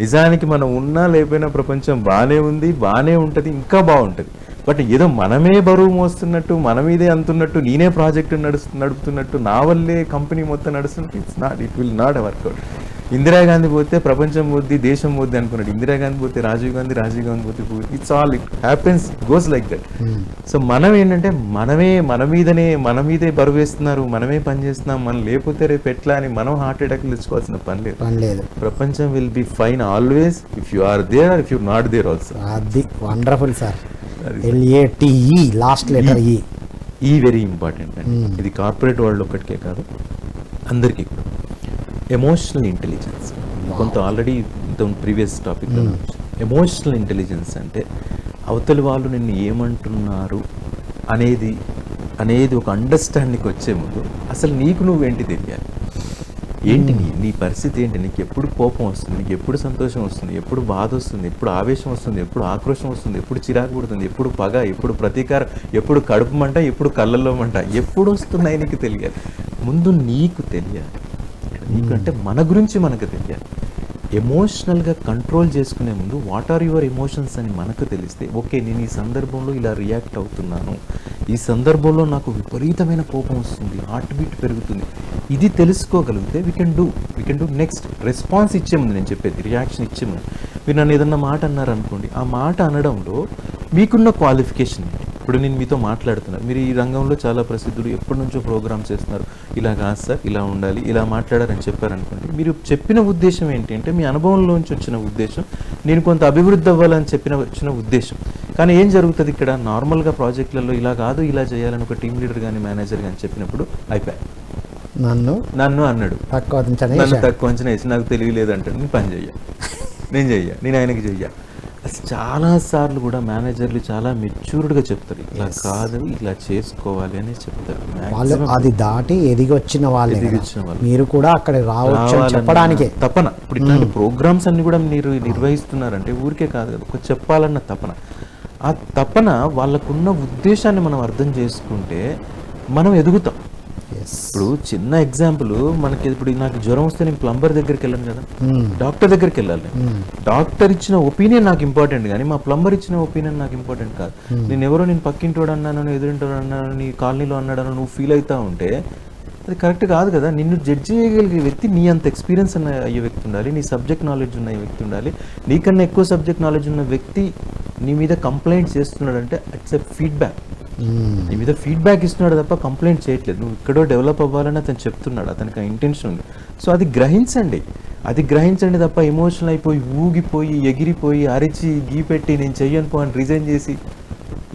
నిజానికి మనం ఉన్నా లేకపోయినా ప్రపంచం బాగానే ఉంది, బాగానే ఉంటుంది, ఇంకా బాగుంటుంది. బట్ ఏదో మనమే బరువు మోస్తున్నట్టు, మన మీదే అంతున్నట్టు, నేనే ప్రాజెక్టు నడుపుతున్నట్టు, నా వల్లే కంపెనీ మొత్తం నడుస్తున్నట్టు, it will not workout. Indira Gandhi పోతే ప్రపంచం పోద్ది, దేశం పోద్ది అనుకున్నాడు. ఇందిరాగాంధీ పోతే రాజీవ్ గాంధీ పోతే it's all it happens goes like that. So మనం ఏంటంటే మన మీదే బరువు వేస్తున్నారు, మనమే పని చేస్తున్నాం, మనం లేకపోతే రేపు ఎట్లా అని మనం హార్ట్ అటాక్లు తెచ్చుకోవాల్సిన పని లేదు. ప్రపంచం will be fine always if you are there or if you not there also. అది wonderful sir. LATE last letter ఈ వెరీ ఇంపార్టెంట్ అండి. ఇది కార్పొరేట్ వరల్డ్ ఒక్కటికే కాదు, అందరికీ కూడా. ఎమోషనల్ ఇంటెలిజెన్స్ కొంత already previous topic. Emotional intelligence అంటే అవతలి వాళ్ళు నిన్ను ఏమంటున్నారు అనేది ఒక అండర్స్టాండింగ్కి వచ్చే ముందు అసలు నీకు నువ్వేంటి తెలియాలి. ఏంటి నీ పరిస్థితి ఏంటి, నీకు ఎప్పుడు కోపం వస్తుంది, నీకు ఎప్పుడు సంతోషం వస్తుంది, ఎప్పుడు బాధ వస్తుంది, ఎప్పుడు ఆవేశం వస్తుంది, ఎప్పుడు ఆక్రోషం వస్తుంది, ఎప్పుడు చిరాకు పుడుతుంది, ఎప్పుడు పగ, ఎప్పుడు ప్రతీకారం, ఎప్పుడు కడుపు మంట, ఎప్పుడు కళ్ళల్లో మంట, ఎప్పుడు వస్తున్నాయి నీకు తెలియాలి. ముందు నీకు తెలియాలి. నీకు అంటే మన గురించి మనకు తెలియాలి. ఎమోషనల్గా కంట్రోల్ చేసుకునే ముందు వాట్ ఆర్ యువర్ ఎమోషన్స్ అని మనకు తెలిస్తే, ఓకే నేను ఈ సందర్భంలో ఇలా రియాక్ట్ అవుతున్నాను, ఈ సందర్భంలో నాకు విపరీతమైన కోపం వస్తుంది, హార్ట్ బీట్ పెరుగుతుంది, ఇది తెలుసుకోగలిగితే we can do next response ఇచ్చే ముందు, నేను చెప్పేది రియాక్షన్ ఇచ్చే ముందు. మీరు నన్ను ఏదన్నా మాట అన్నారు అనుకోండి, ఆ మాట అనడంలో మీకున్న క్వాలిఫికేషన్ ఏంటి. ఇప్పుడు నేను మీతో మాట్లాడుతున్నాను, మీరు ఈ రంగంలో చాలా ప్రసిద్ధులు, ఎప్పటి నుంచో ప్రోగ్రామ్స్ చేస్తున్నారు, ఇలా కాదు సార్ ఇలా ఉండాలి, ఇలా మాట్లాడారని చెప్పారనుకోండి, మీరు చెప్పిన ఉద్దేశం ఏంటి అంటే మీ అనుభవంలోంచి వచ్చిన ఉద్దేశం, నేను కొంత అభివృద్ధి అవ్వాలని వచ్చిన ఉద్దేశం. కానీ ఏం జరుగుతుంది ఇక్కడ, నార్మల్గా ప్రాజెక్టులలో ఇలా కాదు ఇలా చేయాలని ఒక టీమ్ లీడర్ కానీ మేనేజర్ కానీ చెప్పినప్పుడు అయిపోయాయి, నన్ను అన్నాడు, నన్ను తక్కువ అంచనా వేసి నాకు తెలియలేదంటే నేను పని నేను ఆయనకి చెయ్య. చాలాసార్లు కూడా మేనేజర్లు చాలా మెచ్యూర్డ్గా చెప్తారు, ఇలా కాదు ఇలా చేసుకోవాలి అని చెప్తారు. అది దాటి ఎదిగొచ్చిన వాళ్ళు మీరు కూడా అక్కడ రావచ్చు చెప్పడానికే తపన. ఇప్పుడు ఇట్లాంటి ప్రోగ్రామ్స్ అన్ని కూడా మీరు నిర్వహిస్తున్నారంటే ఊరికే కాదు కదా, ఒక చెప్పాలన్న తపన. ఆ తపన వాళ్ళకున్న ఉద్దేశాన్ని మనం అర్థం చేసుకుంటే మనం ఎదుగుతాం. ఇప్పుడు చిన్న ఎగ్జాంపుల్, మనకి ఇప్పుడు నాకు జ్వరం వస్తే నేను ప్లంబర్ దగ్గరికి వెళ్ళాను కదా, డాక్టర్ దగ్గరికి వెళ్ళాలి. డాక్టర్ ఇచ్చిన ఒపీనియన్ నాకు ఇంపార్టెంట్, కానీ మా ప్లంబర్ ఇచ్చిన ఒపీనియన్ నాకు ఇంపార్టెంట్ కాదు. నేను పక్కింటోడు అన్నాను, ఎదురింటోడు అన్నాను, నీ కాలనీలో అన్నాడని నువ్వు ఫీల్ అవుతా ఉంటే అది కరెక్ట్ కాదు కదా. నిన్ను జడ్జి చేయగలిగే వ్యక్తి నీ అంత ఎక్స్పీరియన్స్ అయ్యే వ్యక్తి ఉండాలి, నీ సబ్జెక్ట్ నాలెడ్జ్ ఉన్న వ్యక్తి ఉండాలి. నీకన్నా ఎక్కువ సబ్జెక్ట్ నాలెడ్జ్ ఉన్న వ్యక్తి నీ మీద కంప్లైంట్ చేస్తున్నాడు అంటే ఇట్స్ ఎ ఫీడ్బ్యాక్. నీ మీద ఫీడ్బ్యాక్ ఇస్తున్నాడు తప్ప కంప్లైంట్ చేయట్లేదు. నువ్వు ఇక్కడో డెవలప్ అవ్వాలని అతను చెప్తున్నాడు, అతనికి ఆ ఇంటెన్షన్ ఉంది. సో అది గ్రహించండి తప్ప ఎమోషనల్ అయిపోయి ఊగిపోయి ఎగిరిపోయి అరిచి గీపెట్టి నేను చెయ్యను పో అని రిజైన్ చేసి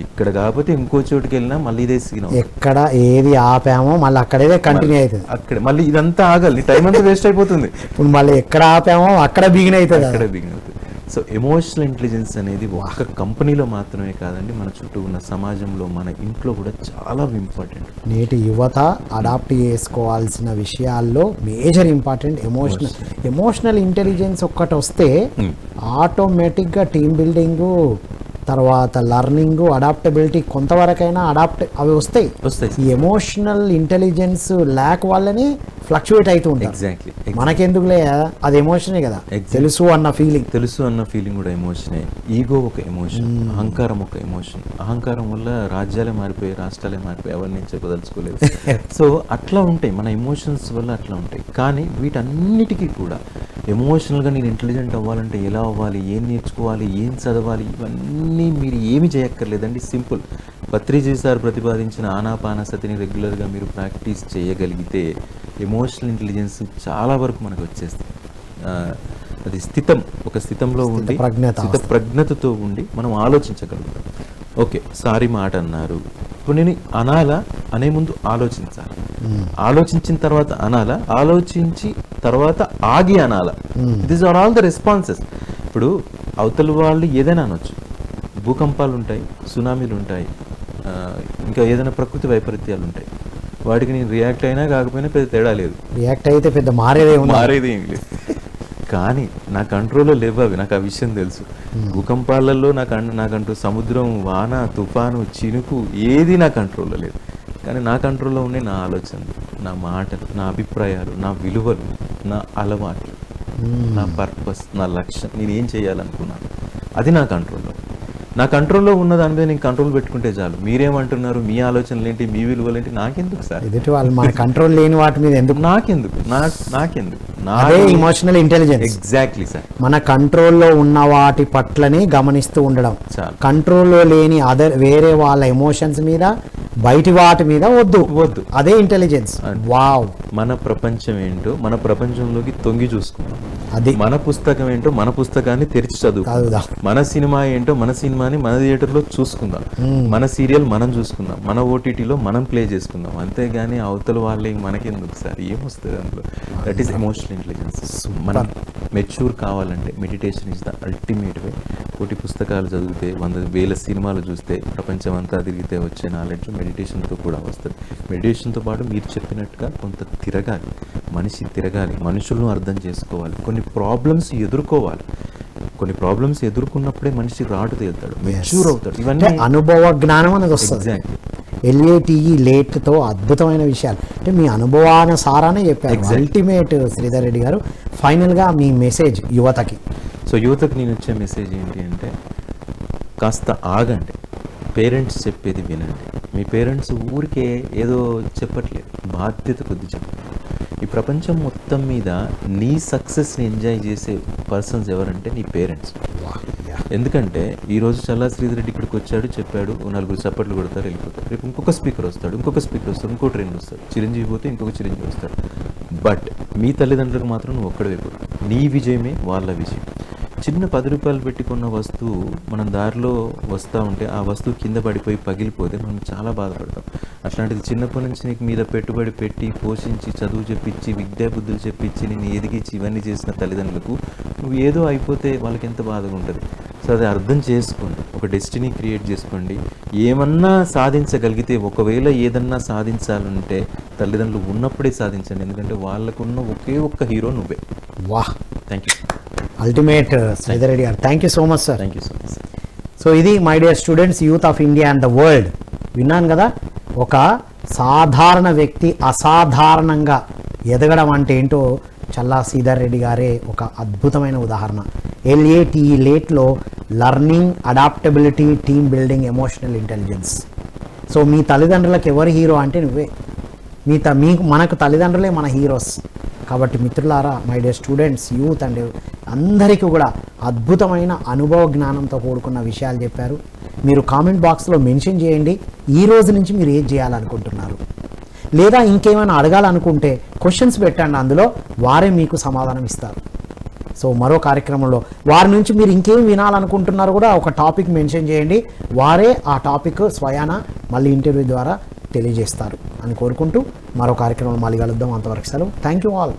ఇక్కడ కాకపోతే ఇంకో చోటుకి వెళ్ళినా మళ్ళీ ఇదే సీన్. ఎక్కడ ఏది ఆపామో మళ్ళీ అక్కడే కంటిన్యూ అవుతుంది. అక్కడ మళ్ళీ ఇదంతా ఆగాలి, టైం అంతా వేస్ట్ అయిపోతుంది. ఇప్పుడు మళ్ళీ ఎక్కడ ఆపామో అక్కడ బిగిన్ అవుతుంది. సో ఎమోషనల్ ఇంటెలిజెన్స్ అనేది ఒక కంపెనీలో మాత్రమే కాదండి, మన చుట్టూ ఉన్న సమాజంలో మన ఇంట్లో కూడా చాలా ఇంపార్టెంట్. నేటి యువత అడాప్ట్ చేసుకోవాల్సిన విషయాల్లో మేజర్ ఇంపార్టెంట్ ఎమోషనల్ ఇంటెలిజెన్స్ ఒక్కటి వస్తే ఆటోమేటిక్గా టీమ్ బిల్డింగు, తర్వాత లర్నింగ్, అడాప్టబిలిటీ కొంతవరకైనా అవి వస్తాయి. ఈ ఎమోషనల్ ఇంటెలిజెన్స్ ల్యాక్ వల్లనే ఫ్లక్చువేట్ అవుతూ ఉంటాయి. ఎగ్జాక్ట్లీ. మనకెందుకులే, అది ఎమోషనే కదా. తెలుసు అన్న ఫీలింగ్ కూడా ఎమోషనే. ఈగో ఒక ఎమోషన్, అహంకారం ఒక ఎమోషన్. అహంకారం వల్ల రాజ్యాలే మారిపోయి, రాష్ట్రాలే మారిపోయి, ఎవరిని చెప్పదలుచుకోలేదు. సో అట్లా ఉంటాయి మన ఎమోషన్స్ వల్ల, అట్లా ఉంటాయి. కానీ వీటన్నిటికీ కూడా ఎమోషనల్గా నేను ఇంటెలిజెంట్ అవ్వాలంటే ఎలా అవ్వాలి, ఏం నేర్చుకోవాలి, ఏం చదవాలి, ఇవన్నీ మీరు ఏమి చేయక్కర్లేదండి. సింపుల్. పత్రిజీ సార్ ప్రతిపాదించిన ఆనాపానసతిని రెగ్యులర్గా మీరు ప్రాక్టీస్ చేయగలిగితే ఎమోషనల్ ఇంటెలిజెన్స్ చాలా వరకు మనకు వచ్చేస్తుంది. అది ఒక స్థితంలో ఉండి, ప్రజ్ఞతతో ఉండి మనం ఆలోచించగలుగుతాం. ఓకే, సారీ మాట అన్నారు, ఇప్పుడు నేను అనాలా అనే ముందు ఆలోచించాలి, ఆలోచించిన తర్వాత అనాలా, ఆలోచించి తర్వాత ఆగి అనాలా. These are all the responses. ఇప్పుడు అవతల వాళ్ళు ఏదైనా అనొచ్చు, భూకంపాలు ఉంటాయి, సునామీలు ఉంటాయి, ఇంకా ఏదైనా ప్రకృతి వైపరీత్యాలు ఉంటాయి. వాటికి నేను రియాక్ట్ అయినా కాకపోయినా పెద్ద తేడా లేదు, రియాక్ట్ అయితే పెద్ద మారేదేం లేదు. కానీ నా కంట్రోల్లో లేవు అవి, నాకు ఆ విషయం తెలుసు. భూకంపాలలో నాకంటూ సముద్రం, వాన, తుఫాను, చినుకు ఏది నా కంట్రోల్లో లేదు. కానీ నా కంట్రోల్లో ఉండే నా ఆలోచనలు, నా మాటలు, నా అభిప్రాయాలు, నా విలువలు, నా అలవాట్లు, నా పర్పస్, నా లక్ష్యం, నేను ఏం చేయాలనుకున్నాను, అది నా కంట్రోల్లో. నా కంట్రోల్లో ఉన్న దాని మీద నేను కంట్రోల్ పెట్టుకుంటే చాలు. మీరేమంటున్నారు, మీ ఆలోచనలు ఏంటి, మీ విలువలు ఏంటి నాకెందుకు సార్? ఎదుటి వాళ్ళు మన కంట్రోల్ లేని వాటి మీద ఎందుకు? నాకెందుకు నాకెందుకు అదే ఇమోషనల్ ఇంటెలిజెన్స్. Exactly sir. మన కంట్రోల్లో ఉన్న వాటి పట్లనే గమనిస్తూ ఉండడం, చాలు. కంట్రోల్లో లేని వేరే వాళ్ళ ఎమోషన్స్ మీద, బయటి వాటి మీద వద్దు. అదే ఇంటెలిజెన్స్. వావ్. మన ప్రపంచం ఏంటో మన ప్రపంచంలోకి తొంగి చూసుకుందాం. అది మన పుస్తకం ఏంటో మన పుస్తకాన్ని తెరిచి చదువుకుందాం. మన సినిమా ఏంటో మన సినిమాని మన థియేటర్లో చూసుకుందాం. మన సీరియల్ మనం చూసుకుందాం. మన ఓటీటీలో మనం ప్లే చేసుకుందాం. అంతేగాని అవతల వాళ్ళే మనకెందుకు సార్? ఏమొస్తుంది అందులో? That is emotional intelligence. మనం మెచ్యూర్ కావాలంటే మెడిటేషన్ ఇస్ ద అల్టిమేట్ వే. కోటి పుస్తకాలు చదివితే, 100,000 సినిమాలు చూస్తే, ప్రపంచం అంతా తిరిగితే వచ్చే నాలెడ్జ్ మెడిటేషన్తో కూడా వస్తుంది. మెడిటేషన్తో పాటు మీరు చెప్పినట్టుగా కొంత తిరగాలి, మనిషి తిరగాలి, మనుషులను అర్థం చేసుకోవాలి, కొన్ని ప్రాబ్లమ్స్ ఎదుర్కోవాలి. కొన్ని ప్రాబ్లమ్స్ ఎదుర్కొన్నప్పుడే మనిషి రాటు తేలుతాడు, మెచ్యూర్ అవుతాడు. ఇవన్నీ అనుభవ జ్ఞానం అనేది వస్తుంది. ఎగ్జాక్ట్లీ. LATE లేట్తో అద్భుతమైన విషయాలు అంటే మీ అనుభవానుసారానే చెప్పారు. అల్టిమేట్ శ్రీధర్ రెడ్డి గారు. ఫైనల్గా మీ మెసేజ్ యువతకి. సో యువతకు నేను ఇచ్చే మెసేజ్ ఏంటి అంటే, కాస్త ఆగండి, పేరెంట్స్ చెప్పేది వినండి. మీ పేరెంట్స్ ఊరికే ఏదో చెప్పట్లేదు, బాధ్యత కొద్ది చెప్పారు. ఈ ప్రపంచం మొత్తం మీద నీ సక్సెస్ని ఎంజాయ్ చేసే పర్సన్స్ ఎవరంటే నీ పేరెంట్స్. ఎందుకంటే ఈరోజు చల్లా శ్రీధర్ రెడ్డి ఇక్కడికి వచ్చాడు, చెప్పాడు, 4 చప్పట్లు కొడతారు, వెళ్ళిపోతారు. రేపు ఇంకొక స్పీకర్ వస్తాడు, ఇంకొక ట్రైన్ వస్తాడు, చిరంజీవి పోతే ఇంకొక చిరంజీవి వస్తాడు. బట్ మీ తల్లిదండ్రులకు మాత్రం నువ్వు ఒక్కడే పోతావు. నీ విజయమే వాళ్ళ విజయం. చిన్న 10 రూపాయలు పెట్టుకున్న వస్తువు మనం దారిలో వస్తూ ఉంటే ఆ వస్తువు కింద పడిపోయి పగిలిపోతే మనం చాలా బాధపడతాం. అట్లాంటిది చిన్నప్పటి నుంచి నీకు మీద పెట్టుబడి పెట్టి పోషించి చదువు చెప్పించి విద్యాబుద్ధులు చెప్పించి నేను ఎదిగించి ఇవన్నీ చేసిన తల్లిదండ్రులకు నువ్వు ఏదో అయిపోతే వాళ్ళకి ఎంత బాధగా ఉంటుంది. సో అది అర్థం చేసుకోండి, ఒక డెస్టినీ క్రియేట్ చేసుకోండి. ఏమన్నా సాధించగలిగితే, ఒకవేళ ఏదన్నా సాధించాలంటే తల్లిదండ్రులు ఉన్నప్పుడే సాధించండి. ఎందుకంటే వాళ్ళకున్న ఒకే ఒక్క హీరో నువ్వే. వాహ్, thank you. Ultimate Sridhar Reddy గారు. Thank you so much sir. Thank you so much. So ఇది my dear students, youth of India and the world. విన్నాను కదా, ఒక సాధారణ వ్యక్తి అసాధారణంగా ఎదగడం అంటే ఏంటో చల్లా శ్రీధర్ రెడ్డి గారే ఒక అద్భుతమైన ఉదాహరణ. LATE లేట్లో learning, adaptability, team building, emotional intelligence. So మీ తల్లిదండ్రులకు ఎవరు హీరో అంటే నువ్వే. మనకు తల్లిదండ్రులే మన హీరోస్. కాబట్టి మిత్రులారా, my dear students, youth and అందరికీ కూడా అద్భుతమైన అనుభవ జ్ఞానంతో కూడుకున్న విషయాలు చెప్పారు. మీరు కామెంట్ బాక్స్లో మెన్షన్ చేయండి ఈ రోజు నుంచి మీరు ఏం చేయాలనుకుంటున్నారు, లేదా ఇంకేమైనా అడగాలనుకుంటే క్వశ్చన్స్ పెట్టండి, అందులో వారే మీకు సమాధానం ఇస్తారు. సో మరో కార్యక్రమంలో వారి నుంచి మీరు ఇంకేం వినాలనుకుంటున్నారు కూడా ఒక టాపిక్ మెన్షన్ చేయండి, వారే ఆ టాపిక్ స్వయాన మళ్ళీ ఇంటర్వ్యూ ద్వారా తెలియజేస్తారు అని కోరుకుంటూ మరో కార్యక్రమంలో మళ్ళీ కలుద్దాం. అంతవరకు సెలవు. Thank you all.